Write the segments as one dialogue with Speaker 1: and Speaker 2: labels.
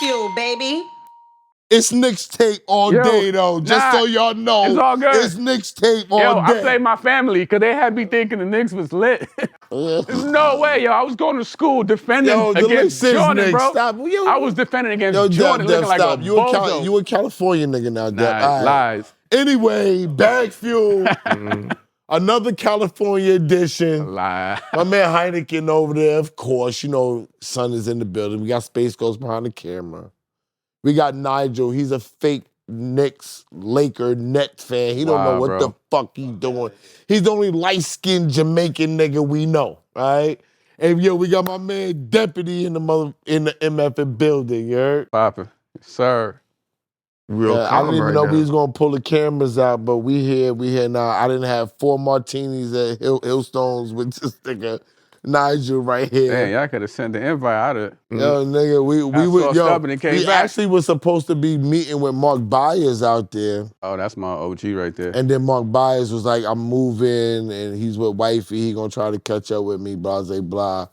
Speaker 1: BagFuel, baby.
Speaker 2: It's Nick's tape all day, though. Just so y'all know.
Speaker 3: It's all good.
Speaker 2: It's Nick's tape all day.
Speaker 3: I played my family because they had me thinking the Knicks was lit. There's no way, yo. I was going to school defending against Jordan, bro.
Speaker 2: Stop.
Speaker 3: I was defending against Jordan looking like a bozo.
Speaker 2: You a California nigga now, Depp.
Speaker 3: Nah, lies.
Speaker 2: Anyway, BagFuel. Another California edition.
Speaker 3: Lie.
Speaker 2: My man Heineken over there, of course. You know, son is in the building. We got Space Ghost behind the camera. We got Nigel. He's a fake Knicks, Laker, Nets fan. He don't know what the fuck he doing. He's the only light-skinned Jamaican nigga we know, all right? And yo, we got my man Deputy in the MF building, you heard?
Speaker 3: Poppin', sir.
Speaker 2: I didn't even know we was gonna pull the cameras out, but we here now. I didn't have 4 martinis at Hillstones with this nigga Nigel right here.
Speaker 3: Damn, y'all could have sent the invite out of.
Speaker 2: Yo, nigga, we actually was supposed to be meeting with Mark Byers out there.
Speaker 3: Oh, that's my OG right there.
Speaker 2: And then Mark Byers was like, I'm moving, and he's with wifey. He gonna try to catch up with me, blah, blah, blah.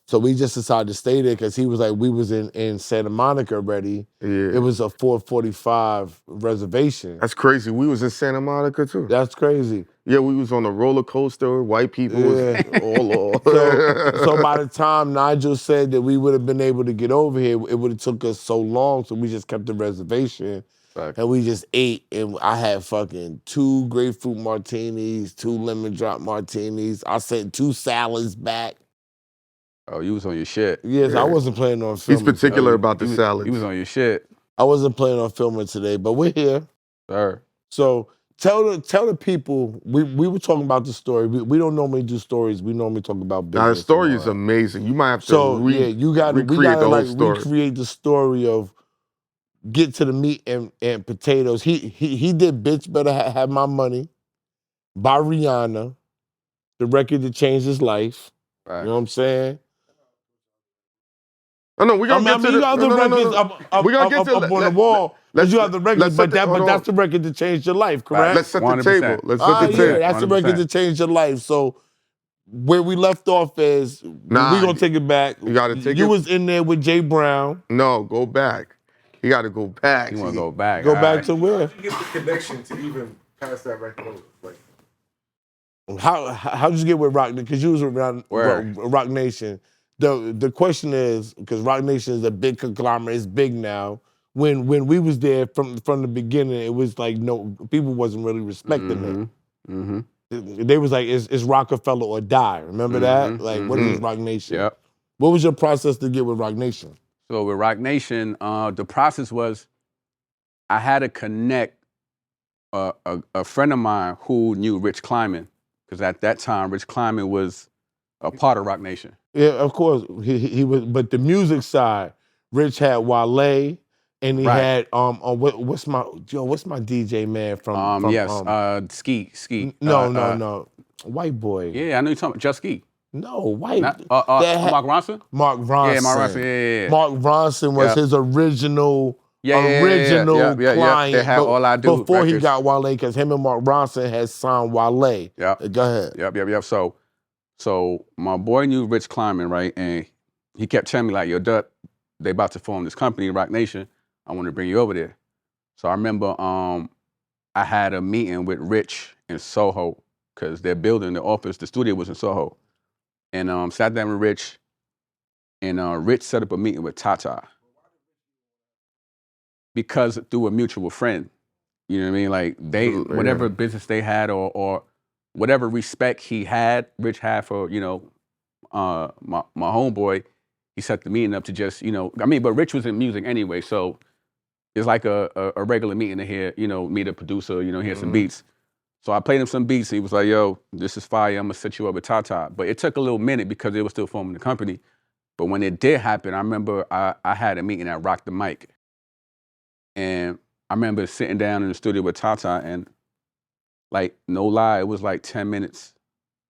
Speaker 2: So we just decided to stay there because he was like, we was in Santa Monica already.
Speaker 4: Yeah.
Speaker 2: It was a 4:45 reservation.
Speaker 4: That's crazy. We was in Santa Monica too.
Speaker 2: That's crazy.
Speaker 4: Yeah, we was on a roller coaster. White people was all
Speaker 2: so by the time Nigel said that we would have been able to get over here, it would have took us so long, so we just kept the reservation.
Speaker 3: Right.
Speaker 2: And we just ate, and I had fucking 2 grapefruit martinis, 2 lemon drop martinis. I sent 2 salads back.
Speaker 3: Oh, you was on your shit.
Speaker 2: Yes, I wasn't planning on filming.
Speaker 4: He's particular about the salad.
Speaker 3: You was on your shit.
Speaker 2: I wasn't planning on filming today, but we're here.
Speaker 3: Sir.
Speaker 2: So tell the people, we were talking about the story. We don't normally do stories. We normally talk about business.
Speaker 4: Now, the story is amazing. You might have to
Speaker 2: we gotta recreate the story of get to the meat and potatoes. He did Bitch Better Have My Money by Rihanna, the record that changed his life.
Speaker 3: Right.
Speaker 2: You know what I'm saying?
Speaker 4: Oh, no, we're going to get to the...
Speaker 2: You have the records up on the wall. You have the records, but that's the record that changed your life, correct?
Speaker 4: Let's set the table. Let's set the table.
Speaker 2: That's the record that changed your life. So where we left off is, we're going to take it back.
Speaker 4: You got to take it.
Speaker 2: You was in there with Jay Brown.
Speaker 4: No, go back. You got to go back.
Speaker 3: You want to go back.
Speaker 2: Go back to where?
Speaker 5: You get the connection to even pass that record over. Like,
Speaker 2: how did you get with Rock? Because you was around RocNation. The question is, because RocNation is a big conglomerate, it's big now. When we was there from the beginning, it was like people wasn't really respecting it.
Speaker 3: Mm-hmm.
Speaker 2: They was like, it's Rockefeller or die. Remember that? Like, what is RocNation?
Speaker 3: Yep.
Speaker 2: What was your process to get with RocNation?
Speaker 3: So with RocNation, the process was I had to connect a friend of mine who knew Rich Kleiman, because at that time Rich Kleiman was a part of RocNation.
Speaker 2: Yeah, of course he was, but the music side, Rich had Wale, and he had what's my DJ man from
Speaker 3: Ski.
Speaker 2: No, white boy.
Speaker 3: Yeah, I know you're talking about Just Ski.
Speaker 2: No, white.
Speaker 3: Mark Ronson?
Speaker 2: Mark Ronson.
Speaker 3: Yeah, Mark Ronson. Yeah.
Speaker 2: Mark Ronson was his original client.
Speaker 3: They had All I Do
Speaker 2: before
Speaker 3: records.
Speaker 2: He got Wale, because him and Mark Ronson had signed Wale.
Speaker 3: Yep.
Speaker 2: Go ahead.
Speaker 3: Yep. So my boy knew Rich Kleiman, right? And he kept telling me, like, yo, Dut, they about to form this company, RocNation. I want to bring you over there. So I remember I had a meeting with Rich in Soho, because they're building the office. The studio was in Soho. And sat down with Rich, and Rich set up a meeting with Tata. Because through a mutual friend. You know what I mean? Like, whatever business they had or whatever respect Rich had for, my homeboy, he set the meeting up to just, but Rich was in music anyway, so it's like a regular meeting to hear, meet a producer, hear some beats. So I played him some beats, and he was like, yo, this is fire, I'm gonna set you up with Tata. But it took a little minute because they were still forming the company. But when it did happen, I remember I had a meeting at Rock the Mic. And I remember sitting down in the studio with Tata, and like, no lie, it was like 10 minutes.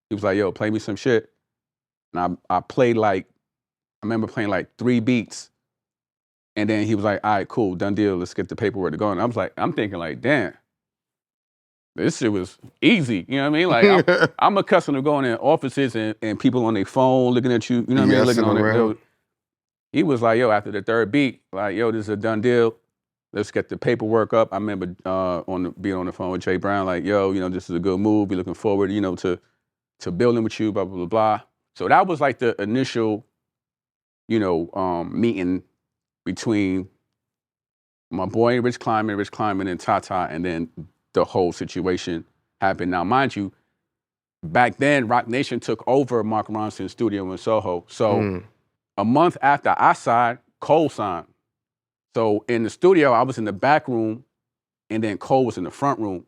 Speaker 3: He was like, yo, play me some shit. And I played I remember playing like 3 beats. And then he was like, all right, cool, done deal, let's get the paperwork to go. And I'm thinking like, damn, this shit was easy, you know what I mean? Like, I'm accustomed to going in offices and people on their phone looking at you, you know what I mean? Looking on their, he was like, yo, after the third beat, like, yo, this is a done deal. Let's get the paperwork up. I remember being on the phone with Jay Brown, like, yo, this is a good move. We're looking forward, to building with you, blah, blah, blah, blah. So that was like the initial, meeting between my boy Rich Kleiman and Tata, and then the whole situation happened. Now, mind you, back then, RocNation took over Mark Ronson's studio in Soho. So a month after I signed, Cole signed. So in the studio, I was in the back room, and then Cole was in the front room.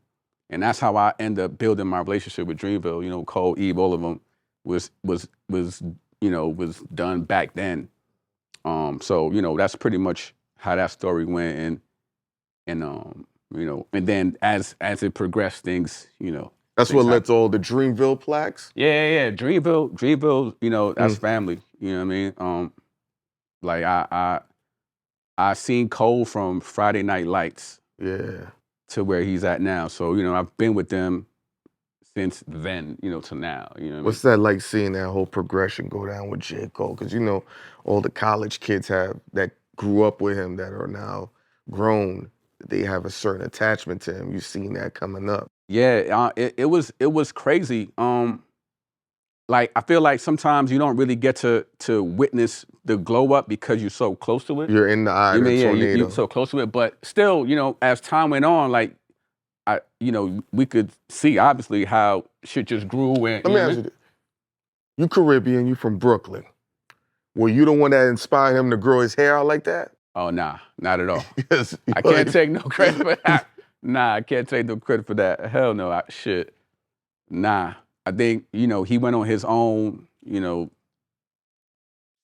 Speaker 3: And that's how I ended up building my relationship with Dreamville. Cole, Eve, all of them was done back then. So that's pretty much how that story went, and then as it progressed, things,
Speaker 4: That's what led to all the Dreamville plaques?
Speaker 3: Yeah. Dreamville, that's family. You know what I mean? Like I seen Cole from Friday Night Lights.
Speaker 4: Yeah.
Speaker 3: To where he's at now. So, I've been with them since then, to now.
Speaker 4: What's that like, seeing that whole progression go down with J. Cole? Because all the college kids that grew up with him that are now grown, they have a certain attachment to him. You've seen that coming up.
Speaker 3: Yeah, it was crazy. Like, I feel like sometimes you don't really get to witness the glow up because you're so close to it.
Speaker 4: You're in the eye of the tornado.
Speaker 3: You're so close to it. But still, as time went on, like, we could see obviously how shit just grew. And
Speaker 4: let me ask you this. You Caribbean, you from Brooklyn. Were you the one that inspired him to grow his hair out like that?
Speaker 3: Oh, nah, not at all.
Speaker 4: Yes,
Speaker 3: I can't take no credit for that. Nah, I can't take no credit for that. Hell no, shit. Nah. I think, he went on his own,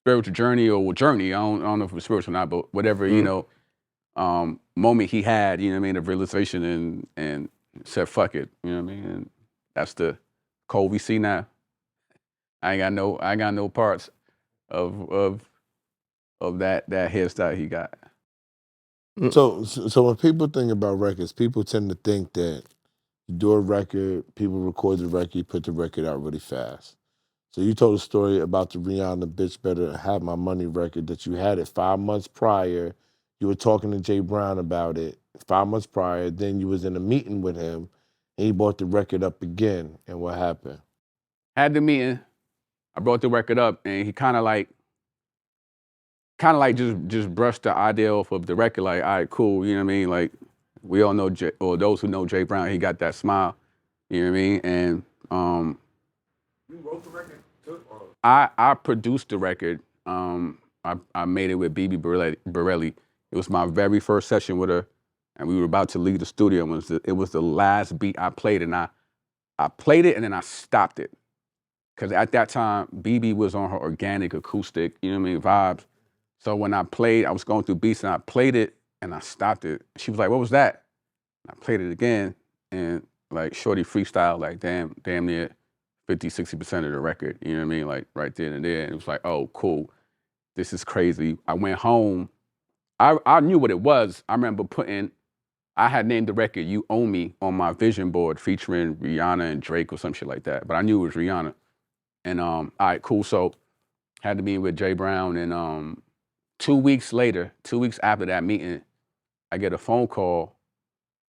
Speaker 3: spiritual journey or journey. I don't know if it was spiritual or not, but whatever, moment he had, of realization and said, fuck it, And that's the Cole we see now. I ain't got no parts of that hairstyle he got.
Speaker 2: So when people think about records, people tend to think that you do a record, people record the record, you put the record out really fast. So you told a story about the Rihanna Bitch Better Have My Money record that you had it 5 months prior. You were talking to Jay Brown about it 5 months prior. Then you was in a meeting with him and he brought the record up again. And what happened?
Speaker 3: Had the meeting, I brought the record up, and he kind of like just brushed the idea off of the record, like, all right, cool, you know what I mean? Like, we all know, or those who know Jay Brown, he got that smile, you know what I mean? And
Speaker 5: you wrote the record too?
Speaker 3: I produced the record. I made it with BB Borelli. It was my very first session with her, and we were about to leave the studio. It was the last beat I played, and I played it and then I stopped it. Because at that time, BB was on her organic acoustic, you know what I mean, vibes. So when I played, I was going through beats and I played it and I stopped it. She was like, what was that? And I played it again, and like shorty freestyle, like damn near 50-60% of the record, you know what I mean? Like right then and there. And it was like, oh, cool. This is crazy. I went home. I knew what it was. I remember I had named the record You Owe Me on my vision board featuring Rihanna and Drake or some shit like that. But I knew it was Rihanna. And all right, cool. So had to meet with Jay Brown, and 2 weeks later, 2 weeks after that meeting, I get a phone call,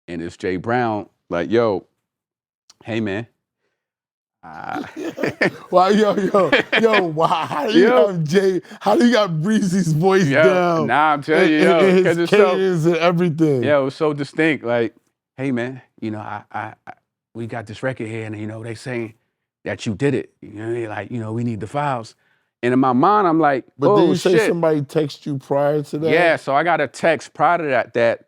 Speaker 3: and it's Jay Brown, like, yo, hey man.
Speaker 2: Wow, yo, wow, how do you have Jay, how do you got Breezy's voice down?
Speaker 3: Nah, I'm telling you,
Speaker 2: because it's cadence and everything.
Speaker 3: Yeah, it was so distinct. Like, hey man, we got this record here, and they saying that you did it. Like, we need the files. And in my mind, I'm like,
Speaker 2: but did you say
Speaker 3: shit.
Speaker 2: Somebody text you prior to that?
Speaker 3: Yeah, so I got a text prior to that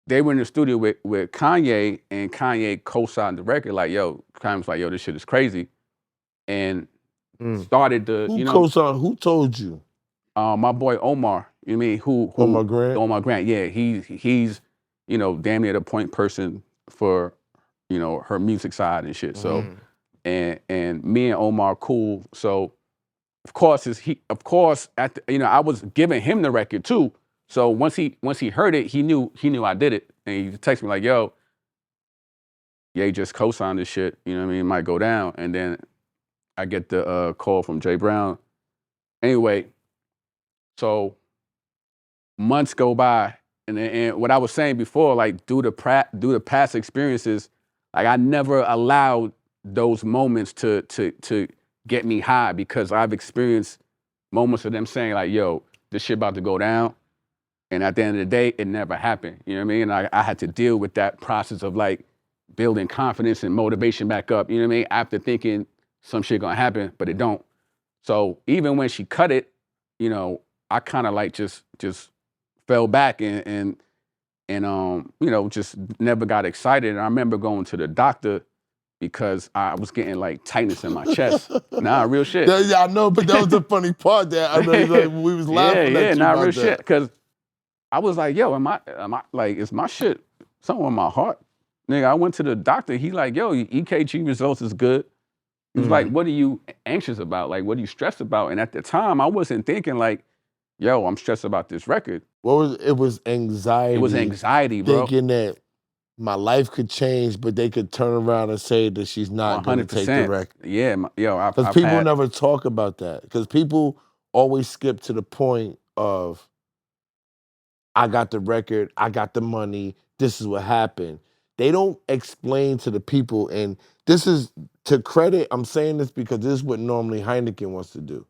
Speaker 3: they were in the studio with Kanye, and Kanye co-signed the record. Like, yo, Kanye was like, yo, this shit is crazy. And started the,
Speaker 2: Who co-signed? Who told you?
Speaker 3: My boy Omar, you know what I mean? Who
Speaker 2: Omar Grant?
Speaker 3: Omar Grant, yeah. He's damn near the point person for, her music side and shit. So, and me and Omar cool. So, of course, I was giving him the record too. So once he heard it, he knew I did it, and he texted me like, "Yo, Ye just co-signed this shit. You know what I mean? It might go down." And then I get the call from Jay Brown. Anyway, So months go by, and what I was saying before, like due to past experiences, like I never allowed those moments to get me high, because I've experienced moments of them saying like, yo, this shit about to go down. And at the end of the day, it never happened. You know what I mean? And I had to deal with that process of like building confidence and motivation back up, you know what I mean? After thinking some shit gonna happen, but it don't. So even when she cut it, you know, I kind of like just fell back and you know, just never got excited. And I remember going to the doctor because I was getting like tightness in my chest. Nah, real shit.
Speaker 2: Yeah, I know, but that was the funny part there. I know like, we was laughing at you
Speaker 3: nah,
Speaker 2: about
Speaker 3: real
Speaker 2: that.
Speaker 3: shit. Because I was like, yo, am I like, is my shit something in my heart? Nigga, I went to the doctor. He like, yo, EKG results is good. He was like, what are you anxious about? Like, what are you stressed about? And at the time, I wasn't thinking like, yo, I'm stressed about this record.
Speaker 2: It was anxiety.
Speaker 3: It was anxiety, bro.
Speaker 2: Thinking that my life could change, but they could turn around and say that she's not going to take the record.
Speaker 3: Yeah, yo,
Speaker 2: because people never talk about that. Because people always skip to the point of, I got the record, I got the money, this is what happened. They don't explain to the people, and this is to credit, I'm saying this because this is what normally Heineken wants to do.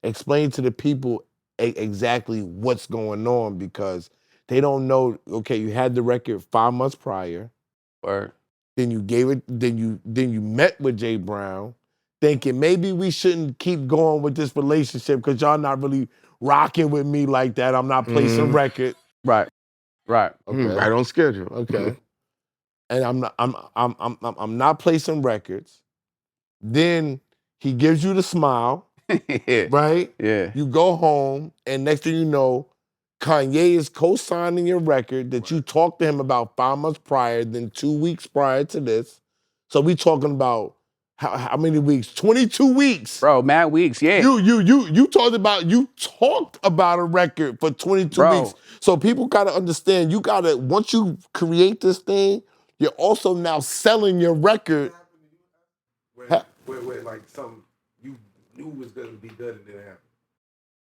Speaker 2: Explain to the people exactly what's going on, because they don't know, okay, you had the record 5 months prior.
Speaker 3: Or
Speaker 2: then you gave it, then you met with Jay Brown, thinking maybe we shouldn't keep going with this relationship because y'all not really rocking with me like that. I'm not placing record.
Speaker 3: Right.
Speaker 2: Okay.
Speaker 4: Right on schedule.
Speaker 2: Okay. And I'm not placing records. Then he gives you the smile, right?
Speaker 3: Yeah.
Speaker 2: You go home, and next thing you know, Kanye is co-signing your record that you talked to him about 5 months prior, then 2 weeks prior to this. So we talking about how many weeks? 22 weeks.
Speaker 3: Bro, mad weeks, yeah.
Speaker 2: You talked about a record for 22 weeks. So people gotta understand, once you create this thing, you're also now selling your record.
Speaker 5: Where like something you knew was gonna be good and didn't happen.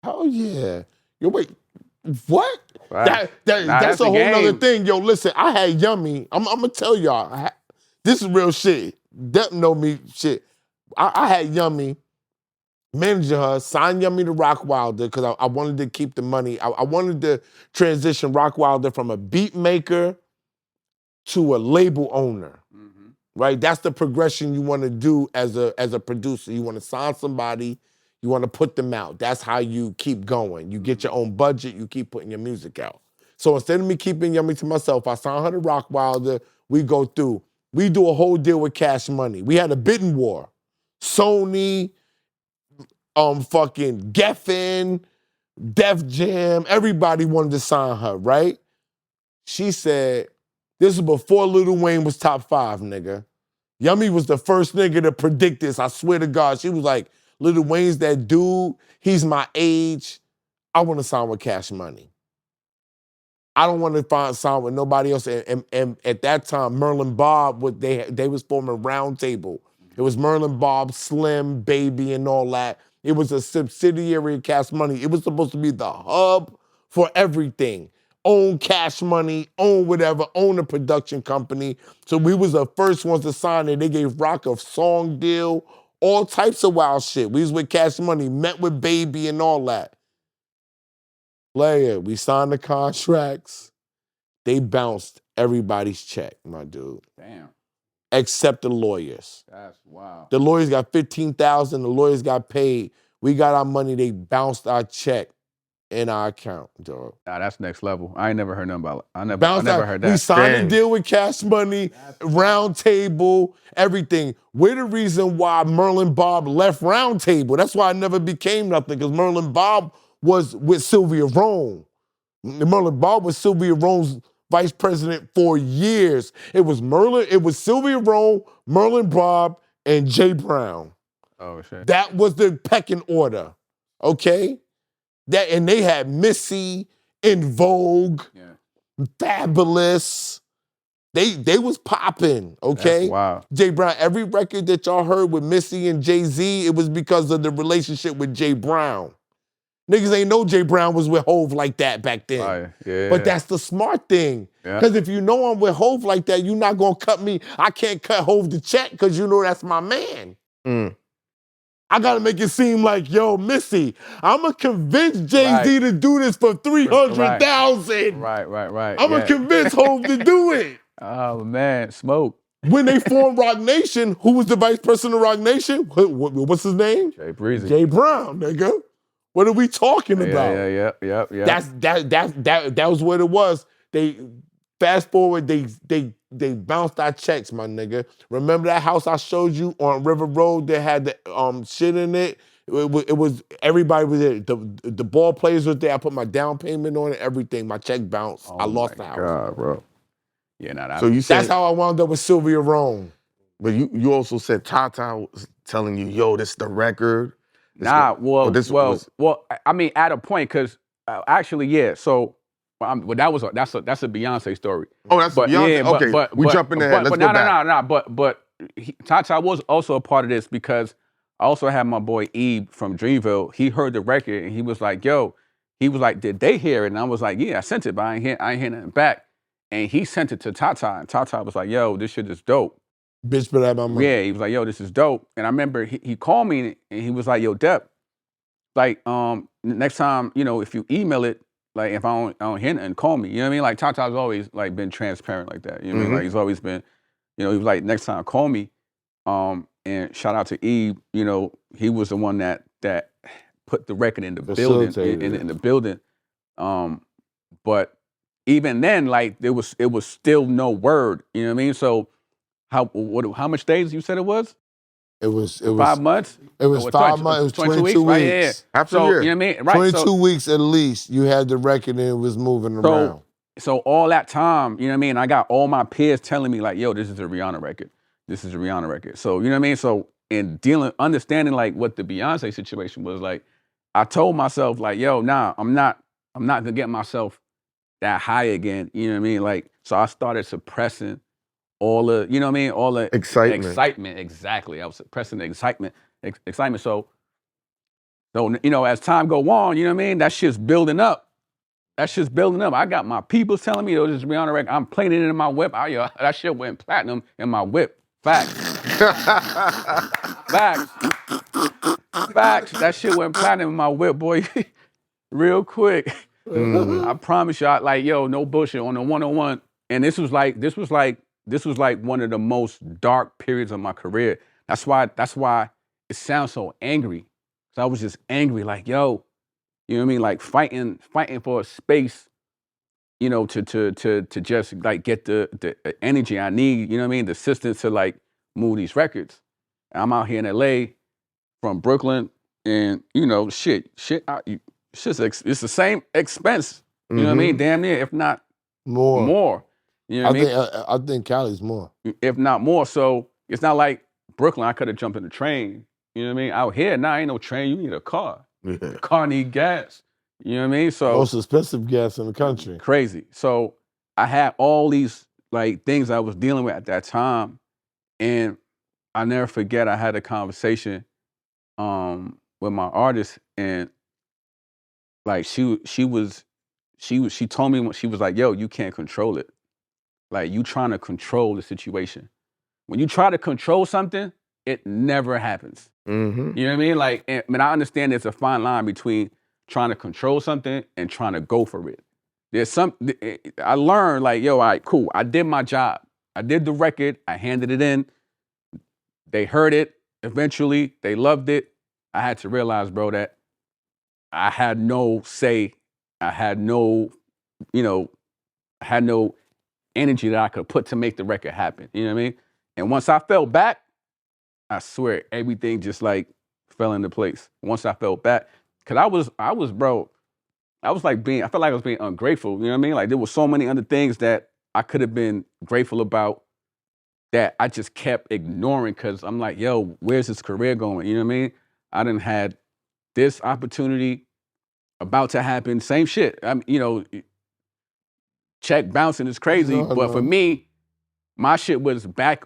Speaker 2: Oh yeah. Yo, wait. What?
Speaker 3: Right.
Speaker 2: That's a whole nother thing. Yo, listen, I had Yummy. I'm gonna tell y'all. This is real shit. That know me shit. I had Yummy, managing her, sign Yummy to Rock Wilder because I wanted to keep the money. I wanted to transition Rock Wilder from a beat maker to a label owner. Right? That's the progression you want to do as a producer. You want to sign somebody. You want to put them out. That's how you keep going. You get your own budget. You keep putting your music out. So instead of me keeping Yummy to myself, I signed her to Rock Wilder. We go through. We do a whole deal with Cash Money. We had a bidding war. Sony, fucking Geffen, Def Jam, everybody wanted to sign her, right? She said, this is before Lil Wayne was top 5, nigga. Yummy was the first nigga to predict this. I swear to God. She was like, Lil Wayne's that dude. He's my age. I want to sign with Cash Money. I don't want to sign with nobody else. And at that time, Merlin Bob, they was forming Round Table. It was Merlin Bob, Slim, Baby, and all that. It was a subsidiary of Cash Money. It was supposed to be the hub for everything. Own Cash Money, own whatever, own a production company. So we was the first ones to sign it. They gave Rock a song deal, all types of wild shit. We was with Cash Money, met with Baby and all that. Player, we signed the contracts. They bounced everybody's check, my dude.
Speaker 3: Damn.
Speaker 2: Except the lawyers.
Speaker 3: That's wild.
Speaker 2: The lawyers got $15,000. The lawyers got paid. We got our money. They bounced our check in our account, dog.
Speaker 3: Nah, that's next level. I ain't never heard nothing about it. I never heard that.
Speaker 2: We signed a deal with Cash Money, Round Table, everything. We're the reason why Merlin Bob left Round Table. That's why I never became nothing, because Merlin Bob was with Sylvia Rome. Merlin Bob was Sylvia Rome's vice president for years. It was Sylvia Rome, Merlin Bob, and Jay Brown.
Speaker 3: Oh, shit.
Speaker 2: That was the pecking order, okay? And they had Missy, In Vogue, Fabulous. They was popping, okay?
Speaker 3: That's wild.
Speaker 2: Jay Brown, every record that y'all heard with Missy and Jay-Z, it was because of the relationship with Jay Brown. Niggas ain't know Jay Brown was with Hove like that back then.
Speaker 3: Right. Yeah.
Speaker 2: But that's the smart thing. Because if you know I'm with Hove like that, you're not gonna cut me. I can't cut Hove the check because you know that's my man. I gotta make it seem like, yo, Missy, I'm gonna convince Jay-Z to do this for $300,000.
Speaker 3: Right.
Speaker 2: I'm gonna convince Hove to do it.
Speaker 3: Oh man, smoke.
Speaker 2: When they formed RocNation, who was the vice president of RocNation? What's his name?
Speaker 3: Jay Breezy.
Speaker 2: Jay Brown, nigga. What are we talking about?
Speaker 3: Yeah.
Speaker 2: That was what it was. They fast forward, they bounced our checks, my nigga. Remember that house I showed you on River Road that had the shit in it? It was everybody was there. The ball players was there. I put my down payment on it, everything. My check bounced. I lost the house.
Speaker 4: God, bro.
Speaker 3: Yeah, nah,
Speaker 4: so you said
Speaker 2: that's how I wound up with Sylvia Rome.
Speaker 4: But you also said Tata was telling you, yo, this is the record.
Speaker 3: I mean, at a point, because actually, yeah. So, that's a Beyonce story.
Speaker 4: Oh, that's Beyonce.
Speaker 3: Yeah,
Speaker 4: okay, we jumping ahead. Let's go back.
Speaker 3: But Tata was also a part of this because I also had my boy Ebe from Dreamville. He heard the record and he was like, "Yo," he was like, "Did they hear it?" And I was like, "Yeah, I sent it, but I ain't hear nothing back." And he sent it to Tata, and Tata was like, "Yo, this shit is dope."
Speaker 2: Bitch, but I have my money.
Speaker 3: Yeah, he was like, "Yo, this is dope." And I remember he called me and he was like, "Yo, Depp, like, next time, you know, if you email it, like, if I don't hear nothing, call me." You know what I mean? Like, Tata's always like been transparent like that. You know what I mean? Like, he's always been, you know, he was like, "Next time, call me." And shout out to Ebe. You know, he was the one that put the record in the building, in the building. But even then, like, it was still no word. You know what I mean? So how much days you said it was?
Speaker 2: It was
Speaker 3: 5 months.
Speaker 2: It was 5 months. It was 22 weeks.
Speaker 3: Right? Yeah.
Speaker 4: After a year.
Speaker 3: You know what I mean? Right.
Speaker 2: 22 weeks at least. You had the record and it was moving around.
Speaker 3: So all that time, you know what I mean? I got all my peers telling me like, "Yo, this is a Rihanna record. This is a Rihanna record." So, you know what I mean? So in understanding like what the Beyonce situation was like, I told myself like, "Yo, nah, I'm not gonna get myself that high again." You know what I mean? Like, so I started suppressing all the, you know what I mean? All the excitement. Exactly. I was suppressing the excitement. So, you know, as time go on, you know what I mean? That shit's building up. I got my people telling me, "Yo, this is Rihanna record." I'm playing it in my whip. That shit went platinum in my whip. Facts. Facts. That shit went platinum in my whip, boy. Real quick. I promise you, like, yo, no bullshit on the 101. And this was like one of the most dark periods of my career. That's why it sounds so angry. So I was just angry, like, yo, you know what I mean? Like fighting for a space, you know, to just like get the energy I need, you know what I mean? The assistance to like move these records. I'm out here in LA from Brooklyn, and you know, it's the same expense. You know what I mean? Damn near, if not more. You know what I mean?
Speaker 2: I think Cali's more.
Speaker 3: If not more. So it's not like Brooklyn, I could have jumped in the train. You know what I mean? Out here, ain't no train. You need a car.
Speaker 4: Yeah.
Speaker 3: The car need gas. You know what I mean? So
Speaker 2: most expensive gas in the country.
Speaker 3: Crazy. So I had all these like things I was dealing with at that time, and I never forget I had a conversation with my artist, and like she told me, when she was like, "Yo, you can't control it. Like, you trying to control the situation. When you try to control something, it never happens." You know what I mean? Like, I understand there's a fine line between trying to control something and trying to go for it. I learned like, yo, all right, cool. I did my job. I did the record. I handed it in. They heard it. Eventually, they loved it. I had to realize, bro, that I had no say. I had no energy that I could put to make the record happen. You know what I mean? And once I fell back, I swear everything just like fell into place. Once I fell back, cause I felt like I was being ungrateful. You know what I mean? Like, there were so many other things that I could have been grateful about that I just kept ignoring, cause I'm like, yo, where's this career going? You know what I mean? I done had this opportunity about to happen, same shit. You know, check bouncing is crazy, but for me, my shit was back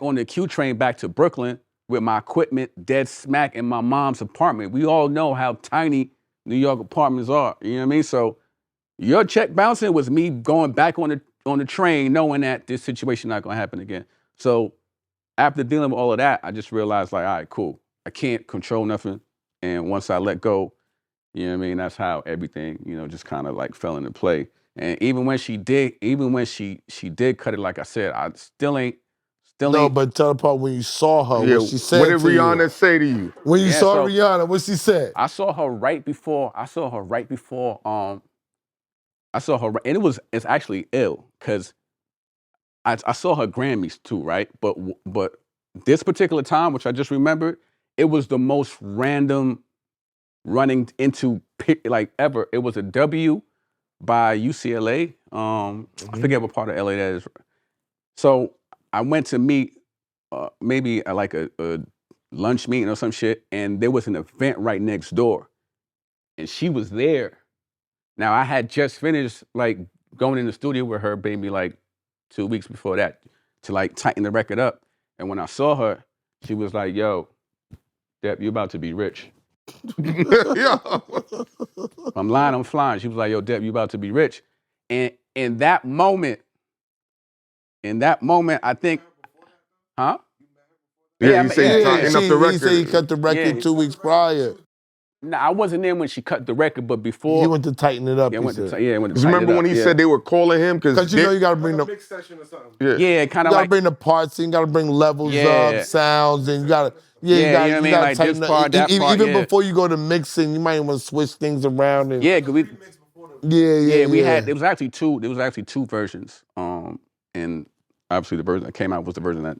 Speaker 3: on the Q train back to Brooklyn with my equipment dead smack in my mom's apartment. We all know how tiny New York apartments are. You know what I mean? So your check bouncing was me going back on the train, knowing that this situation not gonna happen again. So after dealing with all of that, I just realized like, all right, cool. I can't control nothing. And once I let go, you know what I mean? That's how everything, just kind of like fell into play. And even when she did cut it, like I said, I still ain't.
Speaker 2: No, but tell the part when you saw her,
Speaker 4: Yeah,
Speaker 2: what she said
Speaker 4: what did
Speaker 2: to you.
Speaker 4: Rihanna say to you?
Speaker 2: When you saw Rihanna, what she said?
Speaker 3: I saw her right before. I saw her, and it's actually ill because I saw her Grammys too, right? But this particular time, which I just remembered, it was the most random running into like ever. It was a W by UCLA. I forget what part of LA that is. So I went to meet maybe like a lunch meeting or some shit, and there was an event right next door, and she was there. Now I had just finished like going in the studio with her, maybe like 2 weeks before that, to like tighten the record up. And when I saw her, she was like, "Yo, Dep, you about to be rich."
Speaker 4: Yeah.
Speaker 3: I'm lying, I'm flying. She was like, "Yo, Dep, you about to be rich." And in that moment, I think, huh?
Speaker 4: Yeah, you say you tighten up the record.
Speaker 2: He said he cut the record 2 weeks prior.
Speaker 3: No, I wasn't there when she cut the record, but before.
Speaker 2: He went to tighten it up,
Speaker 3: Yeah,
Speaker 2: he
Speaker 3: went to
Speaker 2: said.
Speaker 3: tighten it up.
Speaker 4: Remember when he said they were calling him?
Speaker 2: Because you got to bring the
Speaker 5: mix session or something.
Speaker 3: Yeah, kind of
Speaker 2: you
Speaker 3: like.
Speaker 2: got to bring the parts in, you got to bring levels up, sounds, and you got to, you got to
Speaker 3: like
Speaker 2: tighten
Speaker 3: this
Speaker 2: up.
Speaker 3: part, that part,
Speaker 2: Even before you go to mixing, you might want to switch things around. And,
Speaker 3: yeah, cause we.
Speaker 2: We
Speaker 3: had. There was actually two versions. And obviously the version that came out was the version that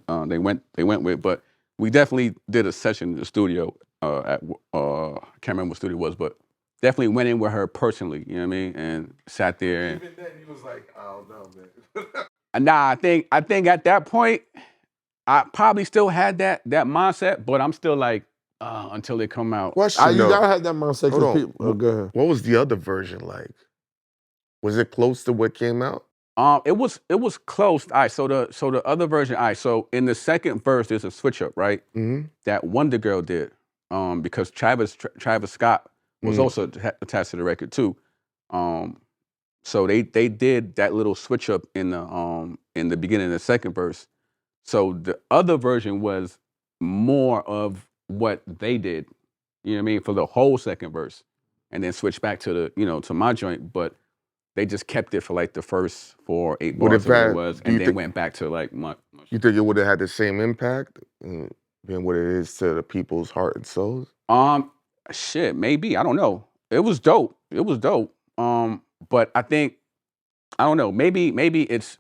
Speaker 3: they went with. But we definitely did a session in the studio at I can't remember what studio it was, but definitely went in with her personally. You know what I mean? And sat there. And,
Speaker 5: even then, he was like, "I don't know, man."
Speaker 3: Nah, I think at that point, I probably still had that mindset, but I'm still like until they come out.
Speaker 2: You gotta have that mindset because people. Go ahead.
Speaker 4: What was the other version like? Was it close to what came out?
Speaker 3: It was close. All right, so the other version. All right, so in the second verse, there's a switch up, right?
Speaker 4: Mm-hmm.
Speaker 3: That Wonder Girl did, because Travis Scott was also attached to the record too. So they did that little switch up in the beginning of the second verse. So the other version was more of what they did, you know what I mean, for the whole second verse, and then switch back to the to my joint, but. They just kept it for like the first 4 or 8 bars or what it was, and then went back to like my.
Speaker 4: You think it would have had the same impact than what it is to the people's heart and souls?
Speaker 3: Shit, maybe, I don't know. It was dope. But I think I don't know. Maybe it's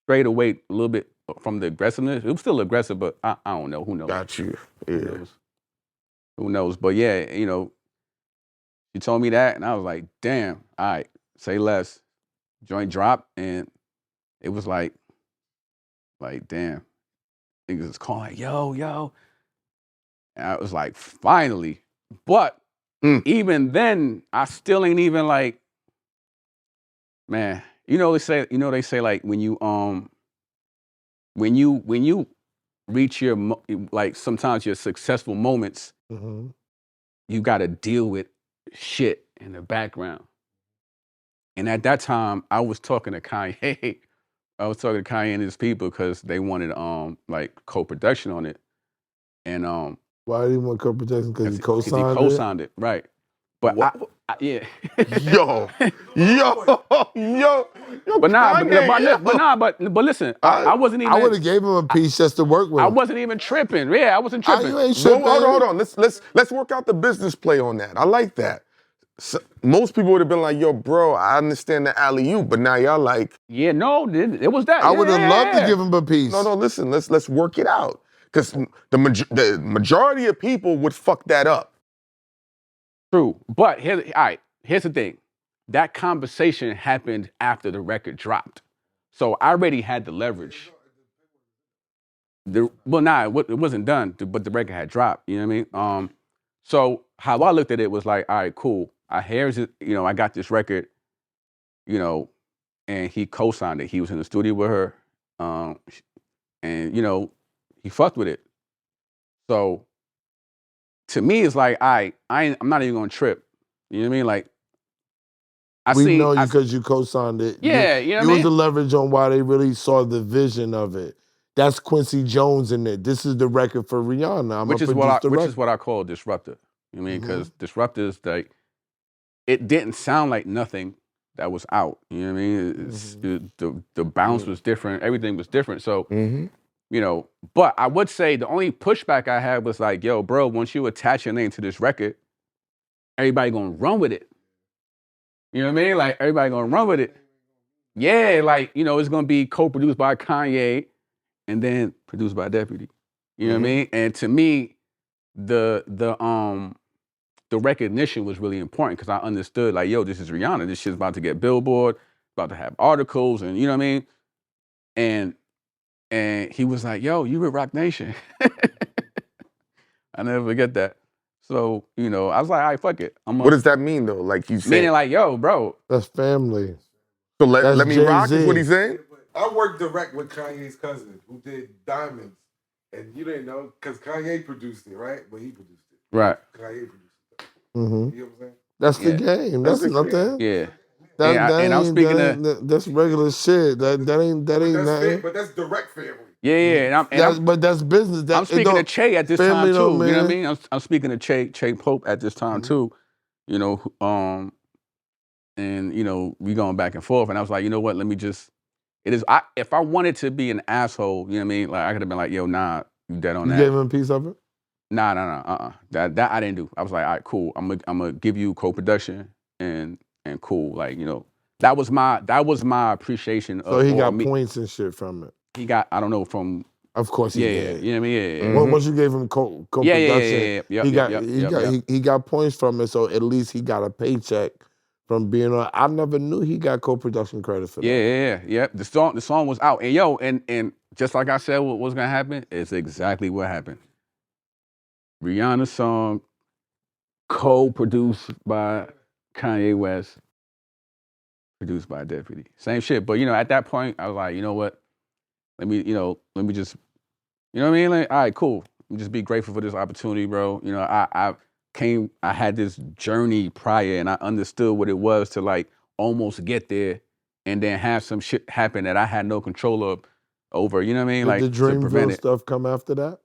Speaker 3: strayed away a little bit from the aggressiveness. It was still aggressive, but I don't know. Who knows?
Speaker 4: Got you. Yeah.
Speaker 3: Who knows? But yeah, she told me that, and I was like, damn, all right, say less. Joint drop, and it was like, damn. Niggas was calling, yo. And I was like, finally. But even then, I still ain't even like, man, they say like when you reach your, like sometimes your successful moments, you got to deal with shit in the background. And at that time, I was talking to Kanye. I was talking to Kanye and his people because they wanted like co-production on it. And
Speaker 2: why did he want co-production? Because he co-signed it?
Speaker 3: He co-signed it, right. But yeah.
Speaker 4: Yo.
Speaker 3: But listen, I wasn't even.
Speaker 2: I would have gave him a piece just to work with.
Speaker 3: I wasn't even tripping. Yeah, I wasn't tripping.
Speaker 2: You ain't tripping.
Speaker 4: Hold on. Let's work out the business play on that. I like that. So, most people would have been like, yo, bro, I understand the alley-oop, but now y'all like.
Speaker 3: Yeah, no, it was that.
Speaker 2: I would have loved to give him a piece.
Speaker 4: No, listen, let's work it out. Because the majority of people would fuck that up.
Speaker 3: True. But here's the thing. That conversation happened after the record dropped. So I already had the leverage. It wasn't done, but the record had dropped. You know what I mean? So how I looked at it was like, all right, cool. Here's it. I got this record. And he co-signed it. He was in the studio with her, and he fucked with it. So to me, it's like, I'm not even gonna trip. You know what I mean? Like,
Speaker 2: We know you because you co-signed it.
Speaker 3: Yeah, you know what I
Speaker 2: You was
Speaker 3: mean?
Speaker 2: the leverage on why they really saw the vision of it. That's Quincy Jones in it. This is the record for Rihanna.
Speaker 3: Which is what I call disruptor. You know what I mean? Because disruptors, like, it didn't sound like nothing that was out. You know what I mean? The bounce was different. Everything was different. So, you know, but I would say the only pushback I had was like, yo, bro, once you attach your name to this record, everybody gonna run with it. You know what I mean? Like, everybody gonna run with it. Yeah, like, you know, it's gonna be co-produced by Kanye and then produced by Deputy. You know what I mean? And to me, the recognition was really important because I understood, like, yo, this is Rihanna. This shit's about to get Billboard, about to have articles, and you know what I mean? And he was like, yo, you with RocNation. I never forget that. So, you know, I was like, all right, fuck it.
Speaker 4: What does that mean, though? Like, you
Speaker 3: meaning like, yo, bro.
Speaker 2: That's family.
Speaker 4: So let me rock is what he's saying?
Speaker 5: I worked direct with Kanye's cousin who did Diamonds. And you didn't know, because Kanye produced it, right? But he produced it.
Speaker 3: Right.
Speaker 5: Kanye produced it. You know what I'm saying?
Speaker 2: That's the game. That's nothing.
Speaker 3: Yeah.
Speaker 2: And
Speaker 3: I'm speaking
Speaker 2: that's regular shit. That ain't nothing.
Speaker 5: But that's direct family.
Speaker 3: Yeah.
Speaker 2: But that's business.
Speaker 3: I'm speaking to Che at this time too.
Speaker 2: though,
Speaker 3: you know what I mean? I'm speaking to Che Pope at this time too. You know, and you know, we going back and forth. And I was like, you know what? Let me just. If I wanted to be an asshole, you know what I mean? Like, I could have been like, yo, nah, you dead on that.
Speaker 2: You gave him a piece of it?
Speaker 3: Nah. That I didn't do. I was like, all right, cool. I'm gonna give you co-production and cool. Like, you know, that was my appreciation of.
Speaker 2: So he got points and shit from it.
Speaker 3: He got, I don't know, from.
Speaker 2: Of course he did.
Speaker 3: You know what I mean? Yeah.
Speaker 2: Once you gave him co-production, he got points from it. So at least he got a paycheck from being on. I never knew he got co-production credit for that.
Speaker 3: Yeah. The song was out, and yo, and just like I said, what was gonna happen is exactly what happened. Rihanna's song, co-produced by Kanye West, produced by Deputy. Same shit. But you know, at that point, I was like, you know what? Let me just, you know what I mean? Like, all right, cool. Let me just be grateful for this opportunity, bro. You know, I had this journey prior, and I understood what it was to like almost get there, and then have some shit happen that I had no control over. You know what I mean?
Speaker 2: Did
Speaker 3: like
Speaker 2: the Dreamville
Speaker 3: it.
Speaker 2: stuff come after that?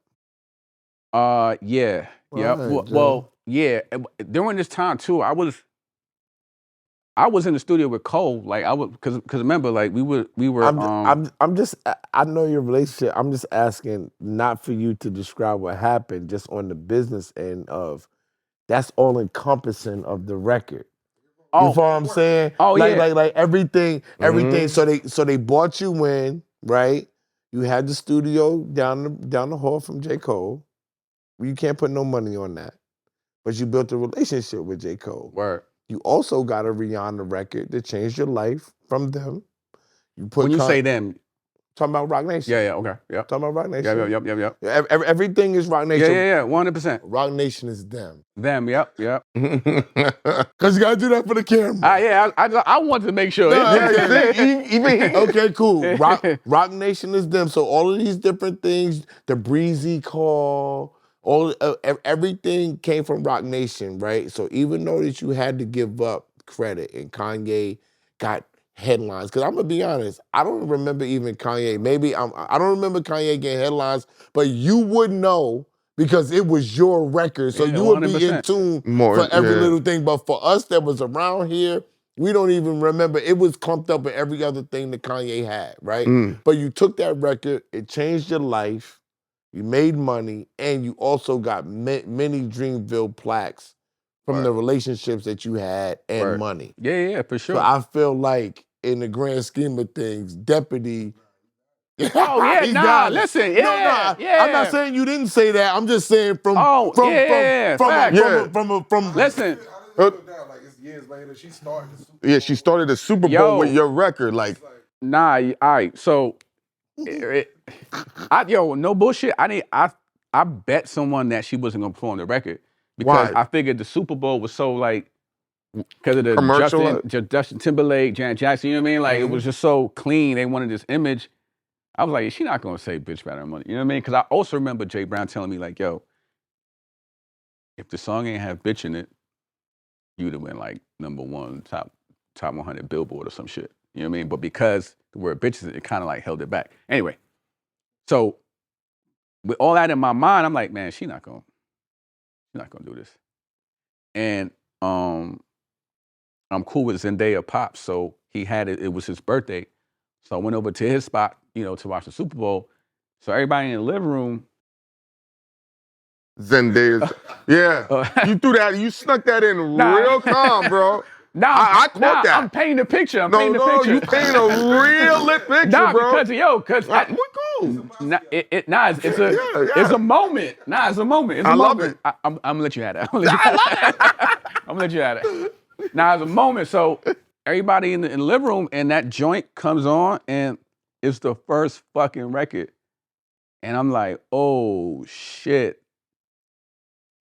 Speaker 3: Yeah.
Speaker 2: Right,
Speaker 3: well, yeah. During this time too, I was in the studio with Cole. Like, I was, because remember, like we were.
Speaker 2: I'm just. I know your relationship. I'm just asking, not for you to describe what happened, just on the business end of. That's all encompassing of the record. You know what I'm saying?
Speaker 3: Oh,
Speaker 2: like,
Speaker 3: yeah.
Speaker 2: like everything. So they brought you in, right? You had the studio down the hall from J. Cole. You can't put no money on that. But you built a relationship with J. Cole.
Speaker 3: Word.
Speaker 2: You also got a Rihanna record that changed your life from them.
Speaker 3: When you say them,
Speaker 2: talking about RocNation.
Speaker 3: Yeah, okay. Yep.
Speaker 2: Talking about RocNation.
Speaker 3: Yep.
Speaker 2: Everything is RocNation.
Speaker 3: Yeah, 100%.
Speaker 2: RocNation is them.
Speaker 3: Them, yep.
Speaker 2: Because you got to do that for the camera.
Speaker 3: Yeah, I wanted to make sure.
Speaker 2: Okay, cool. RocNation is them. So all of these different things, the breezy call, everything came from RocNation, right? So even though that you had to give up credit and Kanye got headlines, because I'm gonna be honest, I don't remember even Kanye. Maybe I don't remember Kanye getting headlines, but you would know because it was your record, so you would
Speaker 3: 100%.
Speaker 2: be in tune for every little thing. But for us that was around here, we don't even remember. It was clumped up in every other thing that Kanye had, right? But you took that record, it changed your life, you made money, and you also got many Dreamville plaques from the relationships that you had and money.
Speaker 3: Yeah, for sure.
Speaker 2: So I feel like in the grand scheme of things, Deputy.
Speaker 3: Oh yeah, listen, yeah.
Speaker 2: I'm not saying you didn't say that. I'm just saying from.
Speaker 3: Listen.
Speaker 5: Like it's years later, she started the Super Bowl.
Speaker 4: Yeah, she started the Super Bowl with your record, like.
Speaker 3: Nah, all right. So, no bullshit. I bet someone that she wasn't gonna perform the record because I figured the Super Bowl was so like. Because of the Justin Timberlake, Janet Jackson, you know what I mean? Like, it was just so clean. They wanted this image. I was like, she's not going to say bitch about her money. You know what I mean? Because I also remember Jay Brown telling me, like, yo, if the song ain't have bitch in it, you'd have been like #1, top 100 Billboard or some shit. You know what I mean? But because the word bitch is, it kind of like held it back. Anyway, so with all that in my mind, I'm like, man, she's not gonna do this. And I'm cool with Zendaya Pops, so he had it. It was his birthday, so I went over to his spot, to watch the Super Bowl. So everybody in the living room.
Speaker 4: Zendaya's, yeah. You threw that. You snuck that in real calm, bro. I caught that.
Speaker 3: I'm painting the picture.
Speaker 4: You paint a real lit picture, bro.
Speaker 3: Because it's a moment. It's a moment. It's a moment.
Speaker 4: love it.
Speaker 3: I'm gonna let you have that. I'm gonna let you have it. It's a moment. So everybody in the living room, and that joint comes on, and it's the first fucking record, and I'm like, oh shit.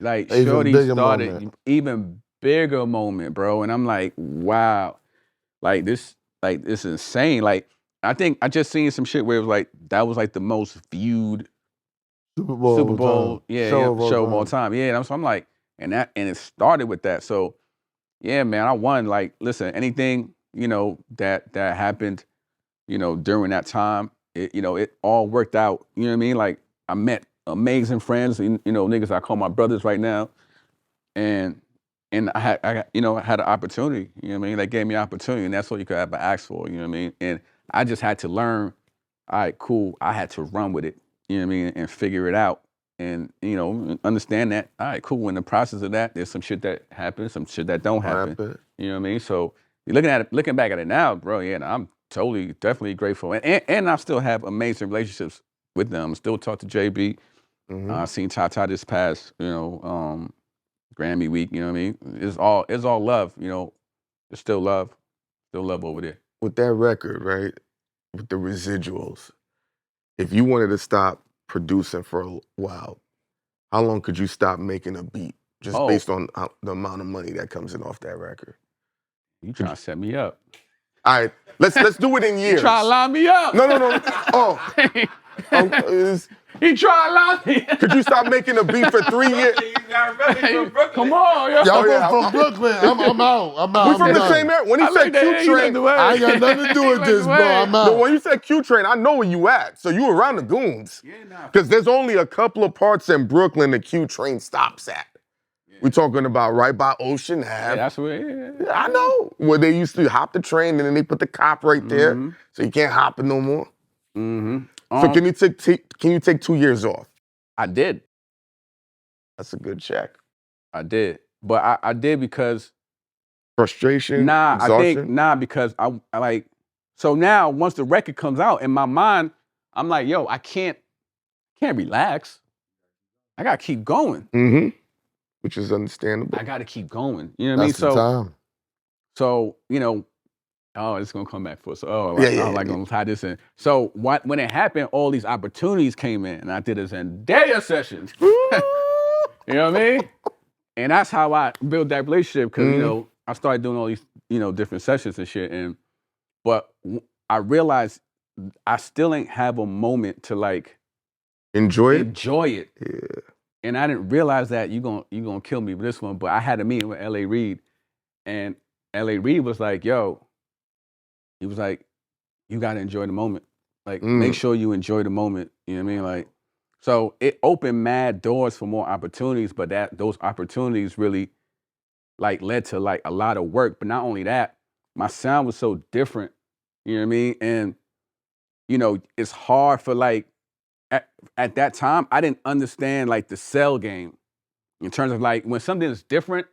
Speaker 3: Like Shorty started even bigger moment, bro. And I'm like, wow, like this is insane. Like, I think I just seen some shit where it was like, that was like the most viewed Super Bowl show of all time. Yeah, so I'm like, and it started with that. So yeah, man, I won. Like, listen, anything, that happened, during that time, it all worked out. You know what I mean? Like, I met amazing friends, niggas I call my brothers right now. And I had an opportunity, you know what I mean? They gave me an opportunity, and that's what you could ever ask for, you know what I mean? And I just had to learn, all right, cool, I had to run with it, you know what I mean, and figure it out. And, understand that, all right, cool, in the process of that, there's some shit that happens, some shit that don't happen. You know what I mean? So looking back at it now, bro, yeah, I'm definitely grateful. And I still have amazing relationships with them. Still talk to JB. I seen Tata this past, Grammy week, you know what I mean? It's all love, It's still love over there.
Speaker 4: With that record, right? With the residuals, if you wanted to stop producing for a while, how long could you stop making a beat just based on the amount of money that comes in off that record?
Speaker 3: You trying to set me up?
Speaker 4: All right, let's do it in years.
Speaker 3: You trying to line me up?
Speaker 4: No.
Speaker 3: He tried to line me.
Speaker 4: Could you stop making a beat for 3 years?
Speaker 3: Come on, yo.
Speaker 2: Y'all from Brooklyn. I'm out.
Speaker 4: We're from the same area. When he said Q-Train,
Speaker 2: I ain't got nothing to do with this, bro. I'm out.
Speaker 4: No, when you said Q-Train, I know where you at. So you around the goons. Because there's only a couple of parts in Brooklyn the Q-Train stops at. We're talking about right by Ocean Ave.
Speaker 3: Yeah, that's where. Yeah.
Speaker 4: I know. Where they used to hop the train and then they put the cop right there. So you can't hop it no more. So can you take 2 years off?
Speaker 3: I did.
Speaker 4: That's a good check.
Speaker 3: I did. But I did because
Speaker 4: frustration,
Speaker 3: exhaustion? Because I like, so now once the record comes out, in my mind, I'm like, yo, I can't relax. I gotta keep going.
Speaker 4: Which is understandable.
Speaker 3: I gotta keep going. You know what I mean? So, it's gonna come back for us. I'm gonna tie this in. So when it happened, all these opportunities came in, and I did a Zendaya session. You know what I mean? And that's how I built that relationship, because I started doing all these different sessions and shit. But I realized I still ain't have a moment to like
Speaker 4: enjoy it.
Speaker 3: Yeah. And I didn't realize that you gonna kill me with this one. But I had a meeting with L.A. Reid, and L.A. Reid was like, yo. He was like, you gotta enjoy the moment. Like, make sure you enjoy the moment. You know what I mean? Like, so it opened mad doors for more opportunities, but those opportunities really like led to like a lot of work. But not only that, my sound was so different. You know what I mean? And it's hard for like at that time, I didn't understand like the sell game in terms of like when something is different,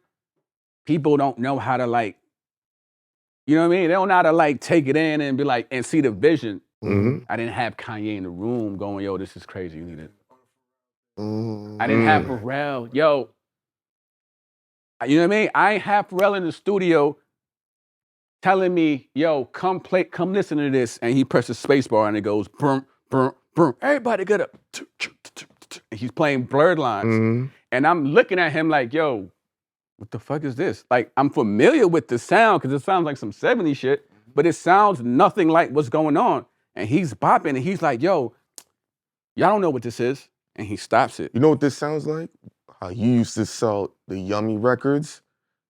Speaker 3: people don't know how to like. You know what I mean? They don't know how to like take it in and be like, and see the vision. I didn't have Kanye in the room going, yo, this is crazy, you need it. I didn't have Pharrell, yo. You know what I mean? I ain't have Pharrell in the studio telling me, yo, come listen to this. And he presses space bar and it goes, boom, boom, boom. Everybody get up. And he's playing blurred lines. And I'm looking at him like, yo, what the fuck is this? Like, I'm familiar with the sound because it sounds like some 70s shit, but it sounds nothing like what's going on. And he's bopping and he's like, yo, y'all don't know what this is. And he stops it.
Speaker 4: You know what this sounds like? how you used to sell the Yummy records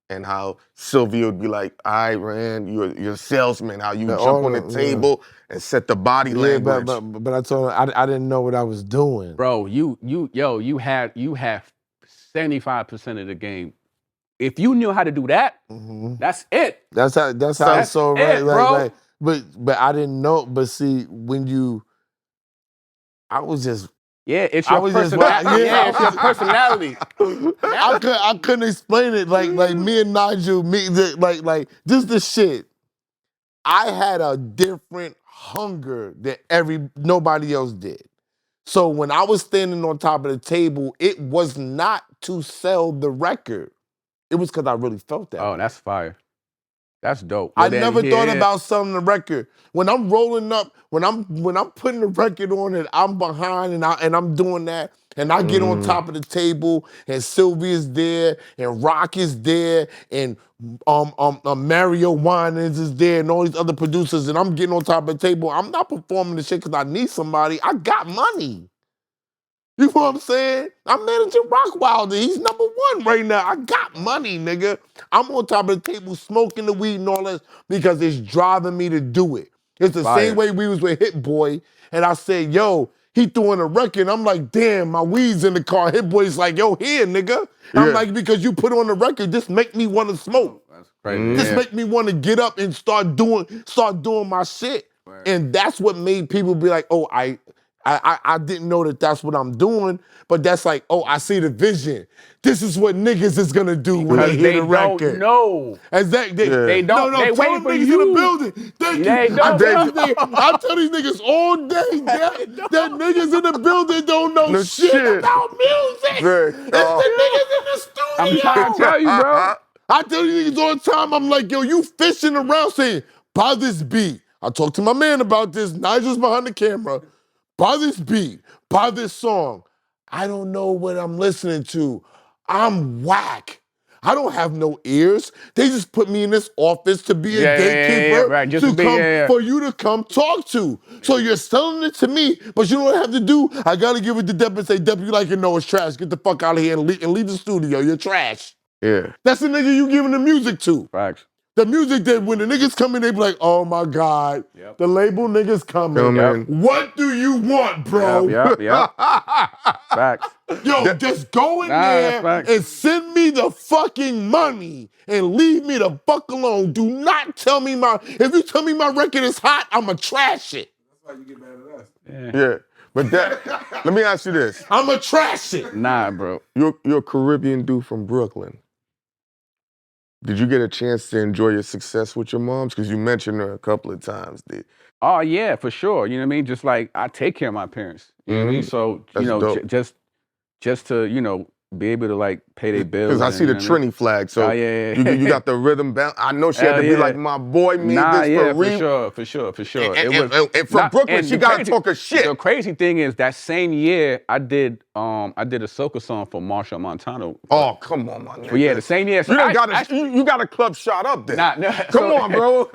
Speaker 4: and how Sylvia would be like, all right, Rand, you're a salesman, how you jump on the table and set the body language.
Speaker 2: But I told him I didn't know what I was doing.
Speaker 3: Bro, you have 75% of the game. If you knew how to do that, that's it.
Speaker 2: That's how it's so right.
Speaker 3: Bro.
Speaker 2: But I didn't know. But see, I was just.
Speaker 3: Yeah, it's your personality. Yeah, it's your personality.
Speaker 2: I couldn't explain it. Like me and Nigel, like just the shit. I had a different hunger than nobody else did. So when I was standing on top of the table, it was not to sell the record. It was because I really felt that.
Speaker 3: Oh, that's fire. That's dope.
Speaker 2: I never thought about selling the record. When I'm rolling up, when I'm putting the record on and I'm behind and I'm doing that, and I get on top of the table and Sylvia's there and Rock is there and Mario Winans is there and all these other producers and I'm getting on top of the table. I'm not performing the shit because I need somebody. I got money. You know what I'm saying? I'm managing Rock Wilder. He's number one right now. I got money, nigga. I'm on top of the table smoking the weed and all that because it's driving me to do it. It's the same way we was with Hit Boy, and I said, yo, he throwing a record. I'm like, damn, my weed's in the car. Hit Boy's like, yo, here, nigga. I'm like, because you put on the record, this make me want to smoke.
Speaker 3: That's crazy.
Speaker 2: This make me want to get up and start doing my shit. Right. And that's what made people be like, oh, I didn't know that that's what I'm doing, but that's like, oh, I see the vision. This is what niggas is gonna do when they hear the record.
Speaker 3: They don't know.
Speaker 2: Exactly.
Speaker 3: They don't.
Speaker 2: No,
Speaker 3: they waiting for
Speaker 2: niggas
Speaker 3: you.
Speaker 2: in the building. I tell these niggas all day that niggas in the building don't know shit about music. It's the niggas in the studio.
Speaker 3: I'm trying to tell you, bro.
Speaker 2: I tell these niggas all the time, I'm like, yo, you fishing around saying, buy this beat. I talked to my man about this. Nigel's behind the camera. Buy this beat, buy this song. I don't know what I'm listening to. I'm whack. I don't have no ears. They just put me in this office to be a gatekeeper
Speaker 3: right. Just
Speaker 2: for you to come talk to. So you're selling it to me, but you know what I have to do? I gotta give it to Deb and say, Deb, you like it? No, it's trash. Get the fuck out of here and leave the studio. You're trash.
Speaker 4: Yeah.
Speaker 2: That's the nigga you giving the music to.
Speaker 3: Facts.
Speaker 2: The music that when the niggas come in, they be like, oh my God, the label niggas coming. What do you want, bro?
Speaker 3: Yep. Facts.
Speaker 2: Yo, just go in there and send me the fucking money and leave me the fuck alone. Do not tell me if you tell me my record is hot, I'ma trash it.
Speaker 5: That's why you get mad at us.
Speaker 4: Yeah. But let me ask you this.
Speaker 2: I'ma trash it.
Speaker 3: Nah, bro.
Speaker 4: You're a Caribbean dude from Brooklyn. Did you get a chance to enjoy your success with your moms? Because you mentioned her a couple of times.
Speaker 3: Oh, yeah, for sure. You know what I mean? Just like I take care of my parents. You know what I mean? So, just to, be able to like pay their bills.
Speaker 4: Because I see the Trini flag. So you got the rhythm bound. I know she had to be like, my boy made this
Speaker 3: for sure.
Speaker 4: And from Brooklyn, she got to talk her shit.
Speaker 3: The crazy thing is that same year I did a soca song for Marshal Montano.
Speaker 4: Oh, come on, my nigga.
Speaker 3: Well, yeah, the same year. So
Speaker 4: you got a club shot up there.
Speaker 3: Come
Speaker 4: on, bro.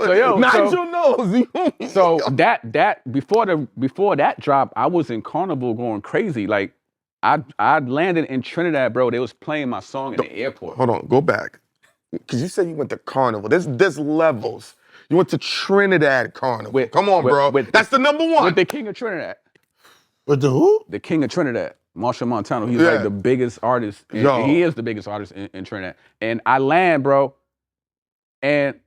Speaker 3: So
Speaker 4: Nigel knows.
Speaker 3: So that before that drop, I was in Carnival going crazy. Like I landed in Trinidad, bro. They was playing my song in the airport.
Speaker 4: Hold on, go back. Because you said you went to Carnival. There's levels. You went to Trinidad Carnival. Come on, bro. That's the number one.
Speaker 3: With the King of Trinidad.
Speaker 2: With the who?
Speaker 3: The King of Trinidad, Marshal Montano. He's like the biggest artist. And he is the biggest artist in Trinidad. And I land, bro. And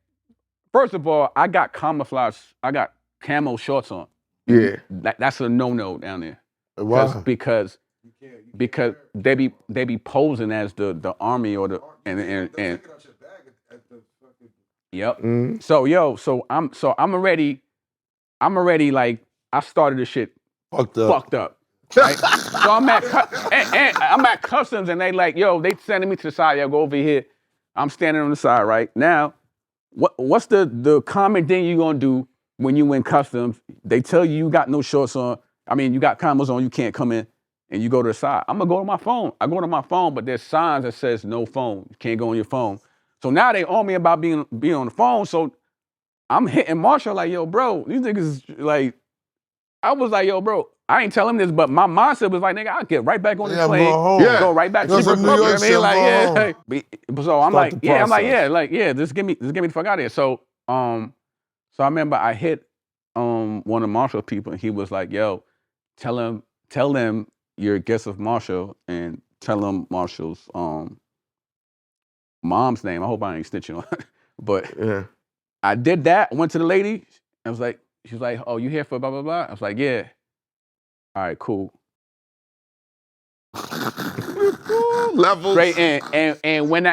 Speaker 3: first of all, I got camouflage. I got camo shorts on.
Speaker 4: Yeah.
Speaker 3: That's a no-no down there.
Speaker 2: Why?
Speaker 3: Because they be posing as the army or the and yep.
Speaker 4: Mm-hmm.
Speaker 3: So I'm already like I started this shit fucked up. Right? So I'm at customs and they like, yo, they sending me to the side, yo, go over here. I'm standing on the side, right? Now, what's the common thing you gonna do when you in customs? They tell you got no shorts on. I mean, you got combos on, you can't come in. And you go to the side. I'm gonna go to my phone. I go to my phone, but there's signs that says no phone. You can't go on your phone. So now they on me about being on the phone. So I'm hitting Marshall like, yo, bro, these niggas like, I was like, yo, bro, I ain't tell him this, but my mindset was like, nigga, I'll get right back on this plane. Go right back to
Speaker 2: Go
Speaker 3: Brooklyn.
Speaker 2: to New
Speaker 3: You know
Speaker 2: York,
Speaker 3: what I mean? Like,
Speaker 2: shit,
Speaker 3: yeah. So I'm
Speaker 2: Start
Speaker 3: like,
Speaker 2: the
Speaker 3: yeah, I'm like,
Speaker 2: process.
Speaker 3: yeah, just get me the fuck out of here. So I remember I hit one of Marshall people, and he was like, yo, tell them you're a guest of Marshall, and tell them Marshall's mom's name. I hope I ain't snitching on it. But I did that. I went to the lady. I was like, she was like, oh, you here for blah, blah, blah? I was like, yeah. All right, cool.
Speaker 4: Levels.
Speaker 3: Right, and when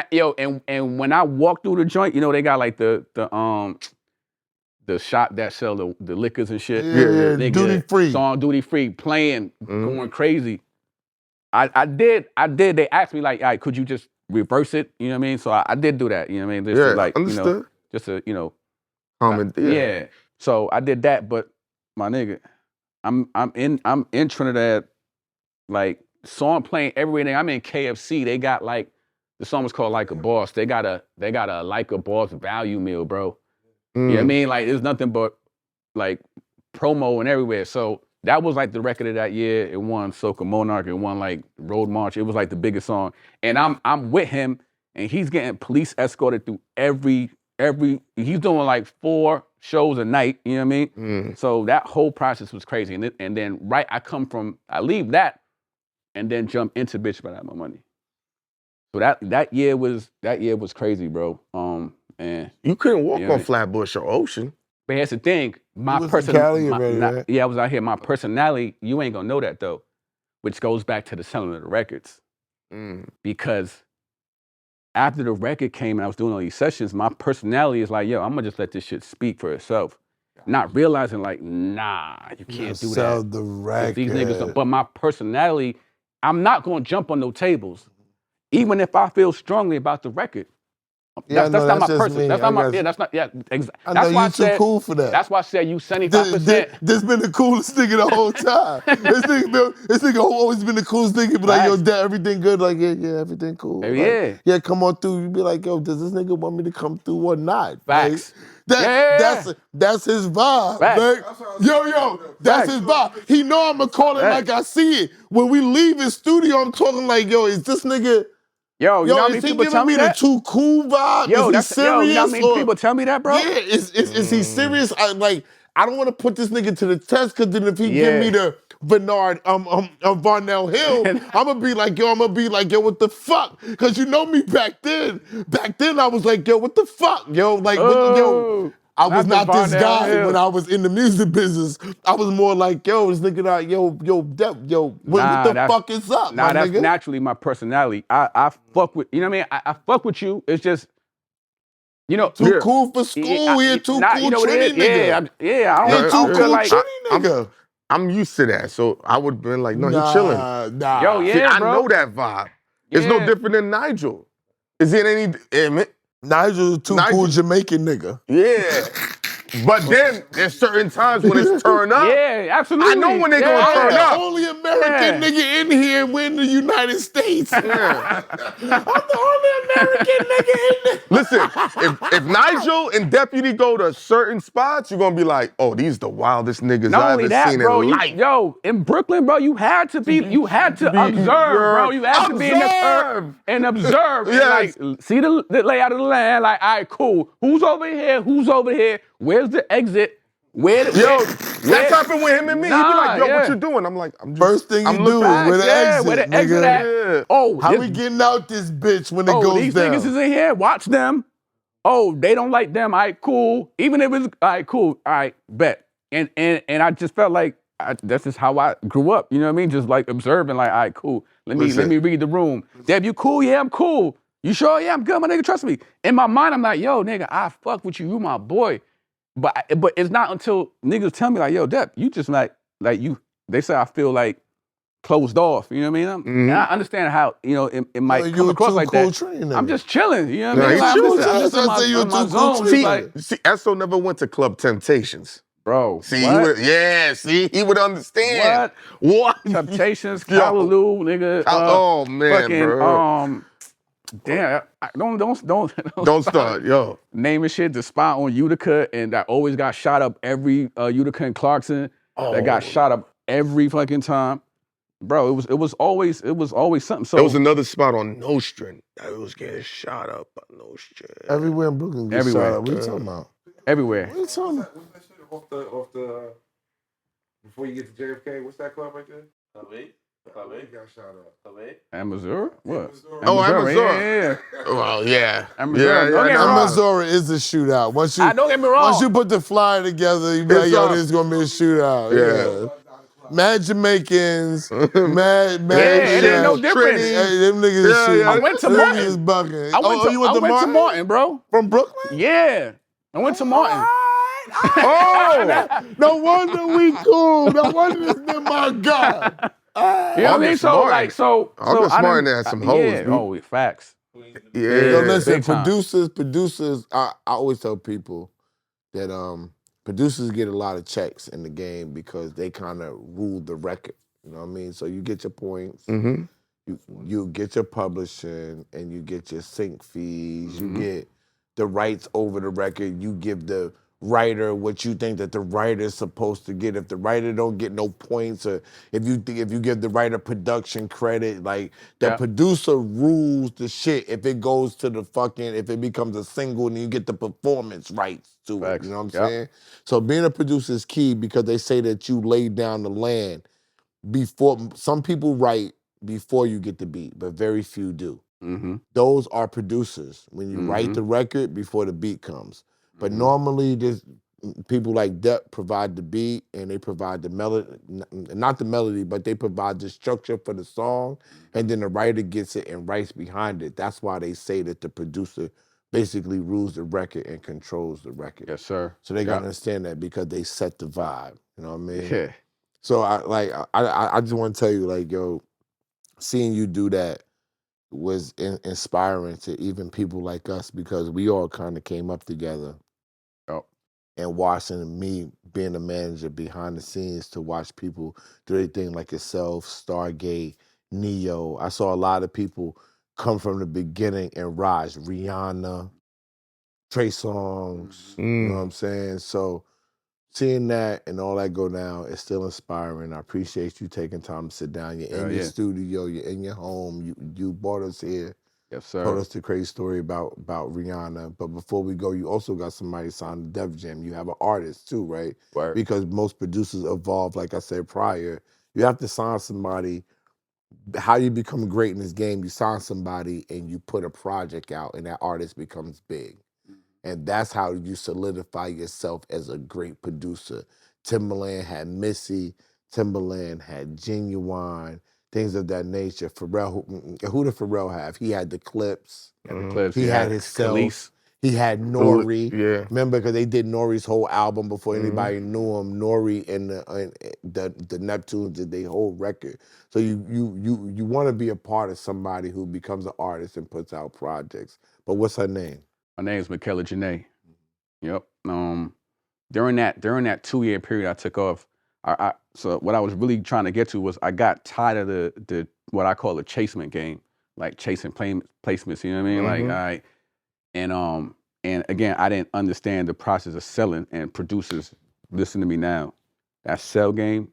Speaker 3: when I walked through the joint, you know, they got like the shop that sell the liquors and shit.
Speaker 2: Yeah, duty free.
Speaker 3: Song duty free, playing, going crazy. I did. They asked me like, all right, could you just reverse it? You know what I mean? So I did do that. You know what I mean? Just to, like,
Speaker 4: understood.
Speaker 3: you know, just to, you know.
Speaker 4: Yeah.
Speaker 3: So I did that, but my nigga, I'm in Trinidad, like song playing everywhere. I'm in KFC. They got like the song was called Like a Boss. They got a Like a Boss value meal, bro. You know what I mean? Like there's nothing but like promo and everywhere. So that was like the record of that year. It won Soca Monarch. It won like Road March. It was like the biggest song. And I'm with him, and he's getting police escorted through every. He's doing like 4 shows a night. You know what I mean? So that whole process was crazy. And then I leave that, and then jump into Bitch But I Have My Money. So that year was crazy, bro. And
Speaker 4: you couldn't walk on Flatbush or Ocean.
Speaker 3: But here's the thing, my personality. I was out here. My personality, you ain't gonna know that though, which goes back to the selling of the records. Because after the record came and I was doing all these sessions, my personality is like, yo, I'm gonna just let this shit speak for itself. Not realizing like, nah, you can't do
Speaker 2: sell
Speaker 3: that.
Speaker 2: The record.
Speaker 3: These niggas, but my personality, I'm not gonna jump on no tables, even if I feel strongly about the record. That's not my person. That's not my. Yeah, that's not. Yeah, exactly.
Speaker 2: That's why I said, too cool for that.
Speaker 3: That's why I said you 75%.
Speaker 2: This been the coolest nigga the whole time. this nigga always been the coolest nigga. Be like, yo, Dad, everything good? Like, yeah, everything cool.
Speaker 3: Yeah.
Speaker 2: Like, yeah, come on through. You be like, yo, does this nigga want me to come through or not?
Speaker 3: Facts.
Speaker 2: Like, that's his vibe. Like, yo, that's his vibe. He know I'ma call it like I see it. When we leave his studio, I'm talking like, yo, is this nigga?
Speaker 3: Yo, you know how many people tell me that?
Speaker 2: Is he giving me the too cool vibe?
Speaker 3: Yo,
Speaker 2: is he serious?
Speaker 3: You know how many people tell me that, bro?
Speaker 2: Yeah, is he serious? I don't want to put this nigga to the test, because then if he give me the Bernard Varnell Hill, I'm gonna be like, yo, what the fuck? Because you know me back then. Back then I was like, yo, what the fuck? Yo, like, yo. I was not this guy when I was in the music business. I was more like, yo, this nigga, what the fuck is up, my
Speaker 3: that's
Speaker 2: nigga?
Speaker 3: Naturally my personality. I fuck with, you know what I mean? I fuck with you. It's just, you know.
Speaker 2: Too cool for school. He a too cool,
Speaker 3: you know
Speaker 2: Trini nigga.
Speaker 3: I don't
Speaker 2: too cool,
Speaker 3: like,
Speaker 2: Trini nigga.
Speaker 4: I'm used to that, so I would have been like, no, he chilling.
Speaker 2: Nah.
Speaker 3: Yo, yeah,
Speaker 4: See, I
Speaker 3: bro.
Speaker 4: know that vibe. It's no different than Nigel. Is it any...
Speaker 2: Nigel's a too cool Jamaican nigga.
Speaker 4: Yeah. But then there's certain times when it's turn up.
Speaker 3: Yeah, absolutely.
Speaker 4: I know when they gonna turn up.
Speaker 2: I'm the only American nigga in here. We're in the United States. I'm the only American nigga in there.
Speaker 4: Listen, if Nigel and Deputy go to certain spots, you're gonna be like, oh, these the wildest niggas I've ever seen in life.
Speaker 3: Yo, in Brooklyn, bro, you had to observe, bro. You had to be in the curb and observe.
Speaker 4: Yes.
Speaker 3: And like, see the layout of the land. Like, all right, cool. Who's over here? Who's over here? Where's the exit?
Speaker 4: That's happened with him and me. He be like, yo, what you doing? I'm like, I'm just...
Speaker 2: First thing you do, where the exit,
Speaker 3: where the exit at?
Speaker 4: Yeah.
Speaker 3: Oh,
Speaker 2: how we getting out this bitch when it goes
Speaker 3: these
Speaker 2: down?
Speaker 3: niggas is in here. Watch them. Oh, they don't like them. All right, cool. Even if it's all right, cool. All right, bet. And I just felt like that's just how I grew up. You know what I mean? Just like observing. Like, all right, cool. Let me read the room. Deb, you cool? Yeah, I'm cool. You sure? Yeah, I'm good. My nigga, trust me. In my mind, I'm like, yo, nigga, I fuck with you. You my boy. But it's not until niggas tell me like, yo, Dep, you just like you. They say I feel like closed off. You know what I mean? And I understand how, you know, it might come across like that. I'm just chilling. You know what I mean? I'm just in my zone.
Speaker 4: See, Esso never went to Club Temptations.
Speaker 3: Bro,
Speaker 4: see, he would understand. What?
Speaker 3: Temptations, Callaloo, nigga.
Speaker 4: Oh man,
Speaker 3: fucking,
Speaker 4: bro.
Speaker 3: Damn,
Speaker 4: don't start, yo.
Speaker 3: Naming shit, the spot on Utica, and that always got shot up every Utica and Clarkson. That got shot up every fucking time. Bro, it was always something. So
Speaker 4: there was another spot on Nostrand that was getting shot up on Nostrand.
Speaker 2: Everywhere in Brooklyn gets
Speaker 3: Everywhere.
Speaker 2: shot up. What you talking about?
Speaker 3: Everywhere.
Speaker 2: What you talking about?
Speaker 5: What's that shit off the before you get to JFK? What's that club right there? Club 8 got shot up.
Speaker 3: At Missouri? What?
Speaker 4: Oh, at Missouri.
Speaker 3: Yeah.
Speaker 4: Well, yeah.
Speaker 3: At Missouri. Don't get me
Speaker 2: And
Speaker 3: wrong.
Speaker 2: Missouri is a shootout. Once you
Speaker 3: Don't get me wrong.
Speaker 2: once you put the flyer together, you be like,
Speaker 4: It's
Speaker 2: yo,
Speaker 4: up.
Speaker 2: this is gonna be a shootout.
Speaker 4: Yeah.
Speaker 2: Mad Jamaicans, mad
Speaker 3: it ain't no difference.
Speaker 2: Hey, them niggas is shooting.
Speaker 3: I went to
Speaker 2: Them
Speaker 3: Martin.
Speaker 2: niggas is bucking.
Speaker 3: I went to Martin, bro.
Speaker 2: From Brooklyn?
Speaker 3: Yeah. I went to Martin.
Speaker 2: Oh, no wonder we cool. No wonder this been my God.
Speaker 3: You know what I mean?
Speaker 4: August
Speaker 3: So
Speaker 4: Martin.
Speaker 3: like, so
Speaker 4: August
Speaker 3: I
Speaker 4: Martin
Speaker 3: done-
Speaker 4: had some hoes,
Speaker 3: Yeah.
Speaker 4: dude.
Speaker 3: Oh, facts.
Speaker 4: Yeah.
Speaker 2: Yo, listen,
Speaker 3: big time.
Speaker 2: producers. I always tell people that producers get a lot of checks in the game because they kind of rule the record. You know what I mean? So you get your points,
Speaker 4: Mm-hmm.
Speaker 2: you get your publishing, and you get your sync fees.
Speaker 3: Mm-hmm.
Speaker 2: You get the rights over the record. You give the writer what you think that the writer is supposed to get. If the writer don't get no points, or if you give the writer production credit, like the producer rules the shit. If it goes to if it becomes a single, and you get the performance rights to it. You know what I'm saying? So being a producer is key because they say that you lay down the land before. Some people write before you get the beat, but very few do.
Speaker 3: Mm-hmm.
Speaker 2: Those are producers. When you write the record before the beat comes. But normally, there's people like Depp provide the beat and they provide the melody, not the melody, but they provide the structure for the song, and then the writer gets it and writes behind it. That's why they say that the producer basically rules the record and controls the record.
Speaker 3: Yes, sir.
Speaker 2: So they gotta understand that because they set the vibe. You know what I mean?
Speaker 3: Yeah.
Speaker 2: So I just want to tell you, like, yo, seeing you do that was inspiring to even people like us because we all kind of came up together. And watching me being a manager behind the scenes to watch people do their thing like yourself, Stargate, Neo. I saw a lot of people come from the beginning and rise. Rihanna, Trey Songz, you know what I'm saying? So seeing that and all that go down is still inspiring. I appreciate you taking time to sit down. You're in your studio, you're in your home, you brought us here.
Speaker 3: Yes, sir.
Speaker 2: Told us the crazy story about Rihanna. But before we go, you also got somebody signed to Def Jam. You have an artist too, right?
Speaker 3: Right.
Speaker 2: Because most producers evolve, like I said prior. You have to sign somebody. How you become great in this game, you sign somebody and you put a project out and that artist becomes big. And that's how you solidify yourself as a great producer. Timbaland had Missy, Timbaland had Genuine, things of that nature. Pharrell, who did Pharrell have? He had the Clips. He had his Self. He had Nori.
Speaker 4: Yeah.
Speaker 2: Remember, because they did Nori's whole album before anybody knew him. Nori and the Neptunes did their whole record. So you want to be a part of somebody who becomes an artist and puts out projects. But what's her name?
Speaker 3: My name's Michaela Janae. Yep. During that 2-year period I took off, so what I was really trying to get to was I got tired of the what I call the chasement game, like chasing placements. You know what I mean? Like, all right, and again, I didn't understand the process of selling. And producers, listen to me now. That sell game,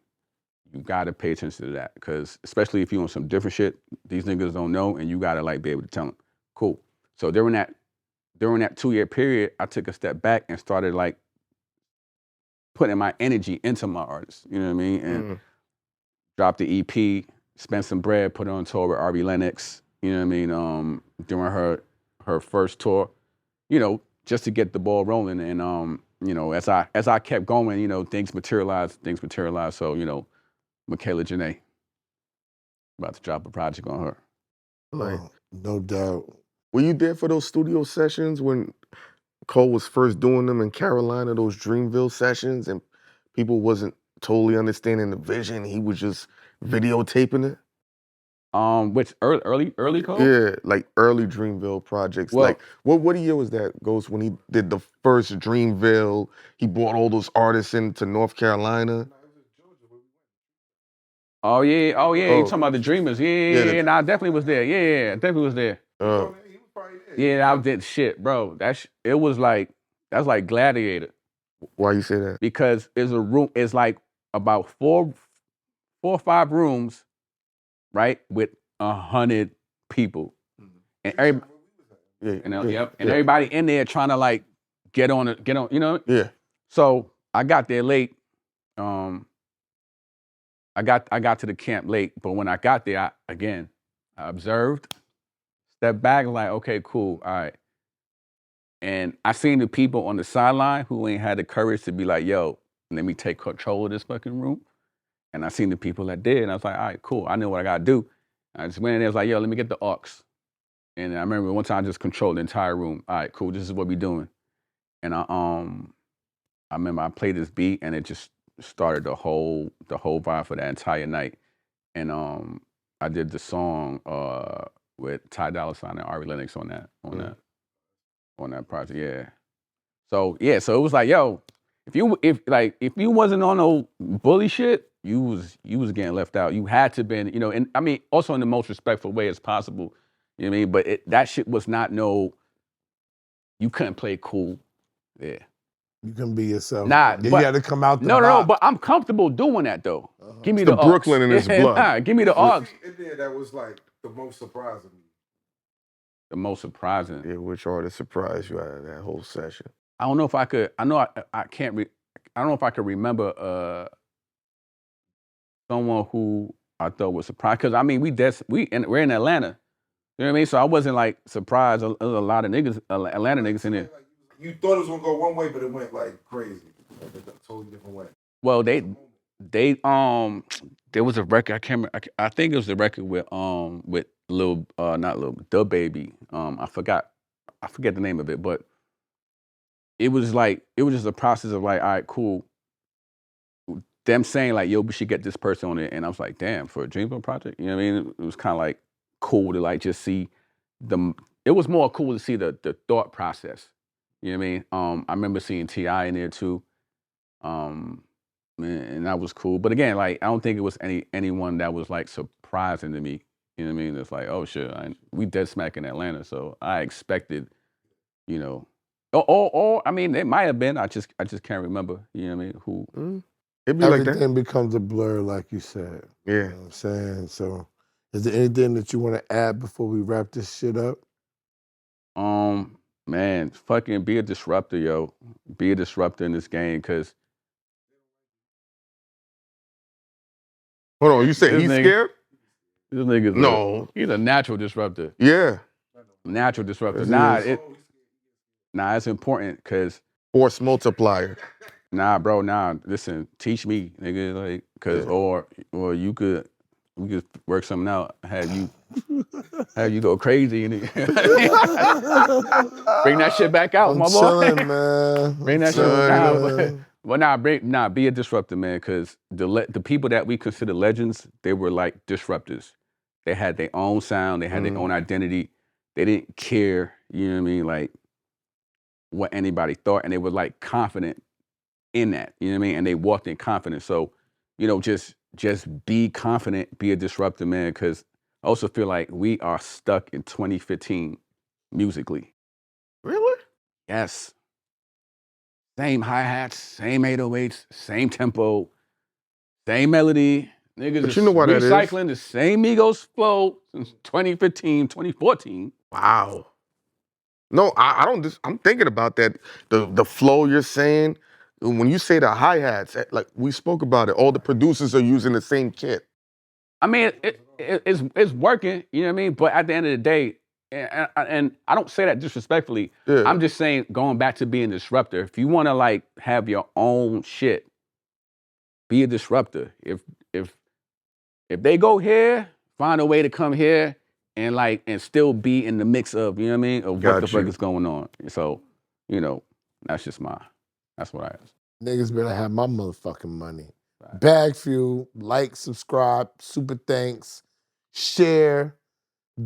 Speaker 3: you gotta pay attention to that because especially if you on some different shit, these niggas don't know, and you gotta like be able to tell them. Cool. So during that 2-year period, I took a step back and started like putting my energy into my artists. You know what I mean? And dropped the EP, spent some bread, put it on tour with RB Lennox. You know what I mean? During her first tour, you know, just to get the ball rolling. And you know, as I kept going, you know, things materialized. So you know, Michaela Janae, about to drop a project on her.
Speaker 4: Like,
Speaker 2: no doubt.
Speaker 4: Were you there for those studio sessions when Cole was first doing them in Carolina, those Dreamville sessions, and people wasn't totally understanding the vision? He was just videotaping it?
Speaker 3: Which early Cole?
Speaker 4: Yeah, like early Dreamville projects.
Speaker 3: Well,
Speaker 4: like what year was that, Ghost, when he did the first Dreamville? He brought all those artists into North Carolina.
Speaker 3: Oh yeah. You talking about the Dreamers? Yeah. Nah, I definitely was there. Yeah, definitely was there. Yeah, I did shit, bro. It was like that's like Gladiator.
Speaker 4: Why you say that?
Speaker 3: Because it's a room. It's like about 4 or 5 rooms, right, with 100 people, and everybody, and everybody in there trying to like get on, you know.
Speaker 4: Yeah.
Speaker 3: So I got there late. I got to the camp late, but when I got there, I observed, stepped back, like, okay, cool, all right. And I seen the people on the sideline who ain't had the courage to be like, yo, let me take control of this fucking room. And I seen the people that did, and I was like, all right, cool, I know what I gotta do. I just went in there, I was like, yo, let me get the aux. And I remember one time I just controlled the entire room. All right, cool, this is what we doing. And I remember I played this beat, and it just started the whole vibe for that entire night. And I did the song with Ty Dolla $ign and Ari Lennox on that project, yeah. So it was like, yo, if you wasn't on no bully shit, you was getting left out. You had to been, you know, and I mean, also in the most respectful way as possible. You know what I mean? But that shit was not you couldn't play cool. Yeah.
Speaker 2: You can be yourself.
Speaker 3: Nah,
Speaker 2: you had to come out the box.
Speaker 3: No, but I'm comfortable doing that though. Give me
Speaker 4: the
Speaker 3: aux.
Speaker 4: Brooklyn in his blood.
Speaker 3: Nah, give me the aux.
Speaker 5: In there, that was like the most surprising.
Speaker 3: The most surprising.
Speaker 4: Yeah, which artist surprised you out of that whole session?
Speaker 3: I don't know if I could. I know I can't. I don't know if I could remember someone who I thought was surprised. Because I mean, we're in Atlanta. You know what I mean? So I wasn't like surprised. There's a lot of niggas, Atlanta niggas in there.
Speaker 5: You thought it was gonna go one way, but it went like crazy, like a totally different way.
Speaker 3: Well, there was a record. I can't remember. I think it was the record with the baby. I forget the name of it, but it was just a process of like, all right, cool. Them saying like, yo, we should get this person on it, and I was like, damn, for a Dreamville project, you know what I mean? It was kind of like cool to like just see it was more cool to see the thought process. You know what I mean? I remember seeing T.I. in there too. And that was cool. But again, like I don't think it was anyone that was like surprising to me. You know what I mean? It's like, oh shit, we dead smack in Atlanta, so I expected, you know, or I mean, it might have been. I just can't remember. You know what I mean? Who?
Speaker 4: It'd be
Speaker 2: Everything
Speaker 4: like that.
Speaker 2: becomes a blur, like you said.
Speaker 4: Yeah.
Speaker 2: You know what I'm saying? So, is there anything that you want to add before we wrap this shit up?
Speaker 3: Man, fucking be a disruptor, yo. Be a disruptor in this game, cause.
Speaker 4: Hold on, you say he's scared?
Speaker 3: This nigga's
Speaker 4: no.
Speaker 3: He's a natural disruptor.
Speaker 4: Yeah.
Speaker 3: Natural disruptor. It's important because
Speaker 4: force multiplier.
Speaker 3: Nah, bro, listen, teach me, nigga, like, cause or we could work something out, have you go crazy and bring that shit back out,
Speaker 2: I'm
Speaker 3: my
Speaker 2: chilling,
Speaker 3: boy.
Speaker 2: Man.
Speaker 3: Bring that shit out. Be a disruptor, man, cause the people that we consider legends, they were like disruptors. They had their own sound, they had their own identity. They didn't care, you know what I mean, like what anybody thought, and they were like confident in that, you know what I mean? And they walked in confidence. So, you know, just be confident, be a disruptor, man, because I also feel like we are stuck in 2015 musically.
Speaker 4: Really?
Speaker 3: Yes. Same hi-hats, same 808s, same tempo, same melody. Niggas
Speaker 4: but you know what
Speaker 3: recycling the same Migos flow since 2015, 2014.
Speaker 4: Wow. No, I don't. I'm thinking about that. The flow you're saying. When you say the hi-hats, like we spoke about it, all the producers are using the same kit.
Speaker 3: I mean, it's working, you know what I mean? But at the end of the day, and I don't say that disrespectfully, I'm just saying, going back to being a disruptor, if you want to like have your own shit, be a disruptor. If they go here, find a way to come here and still be in the mix of, you know what I mean, of what the fuck is going on. So, you know, that's what I ask.
Speaker 2: Niggas better have my motherfucking money. Right. BagFuel, like, subscribe, super thanks, share,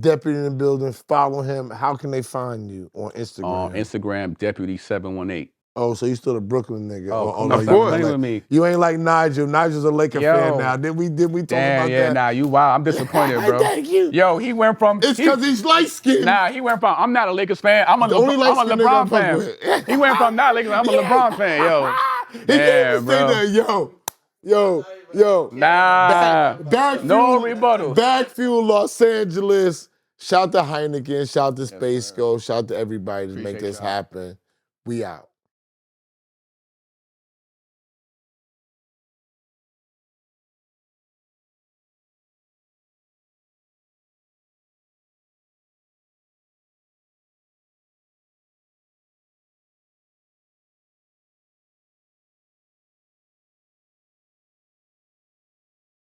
Speaker 2: Deputy in the building, follow him. How can they find you on Instagram?
Speaker 3: On Instagram, Deputy718.
Speaker 2: Oh, so you still a Brooklyn nigga?
Speaker 4: Of course.
Speaker 3: With me.
Speaker 2: You ain't like Nigel. Nigel's a Laker fan now. Did we talk about that?
Speaker 3: Yeah, nah, you wild. I'm disappointed, bro.
Speaker 2: Thank you.
Speaker 3: Yo, he went from...
Speaker 2: It's because he's light-skinned.
Speaker 3: Nah, he went from, I'm not a Lakers fan, I'm a LeBron fan. He went from not Lakers, I'm a LeBron fan, yo.
Speaker 2: He can't even say that, yo. Yo,
Speaker 3: Nah.
Speaker 2: BagFuel,
Speaker 3: No rebuttal.
Speaker 2: BagFuel Los Angeles. Shout to Heineken, shout to Space Ghost, shout to everybody to make
Speaker 3: Appreciate
Speaker 2: this
Speaker 3: y'all.
Speaker 2: happen. We out.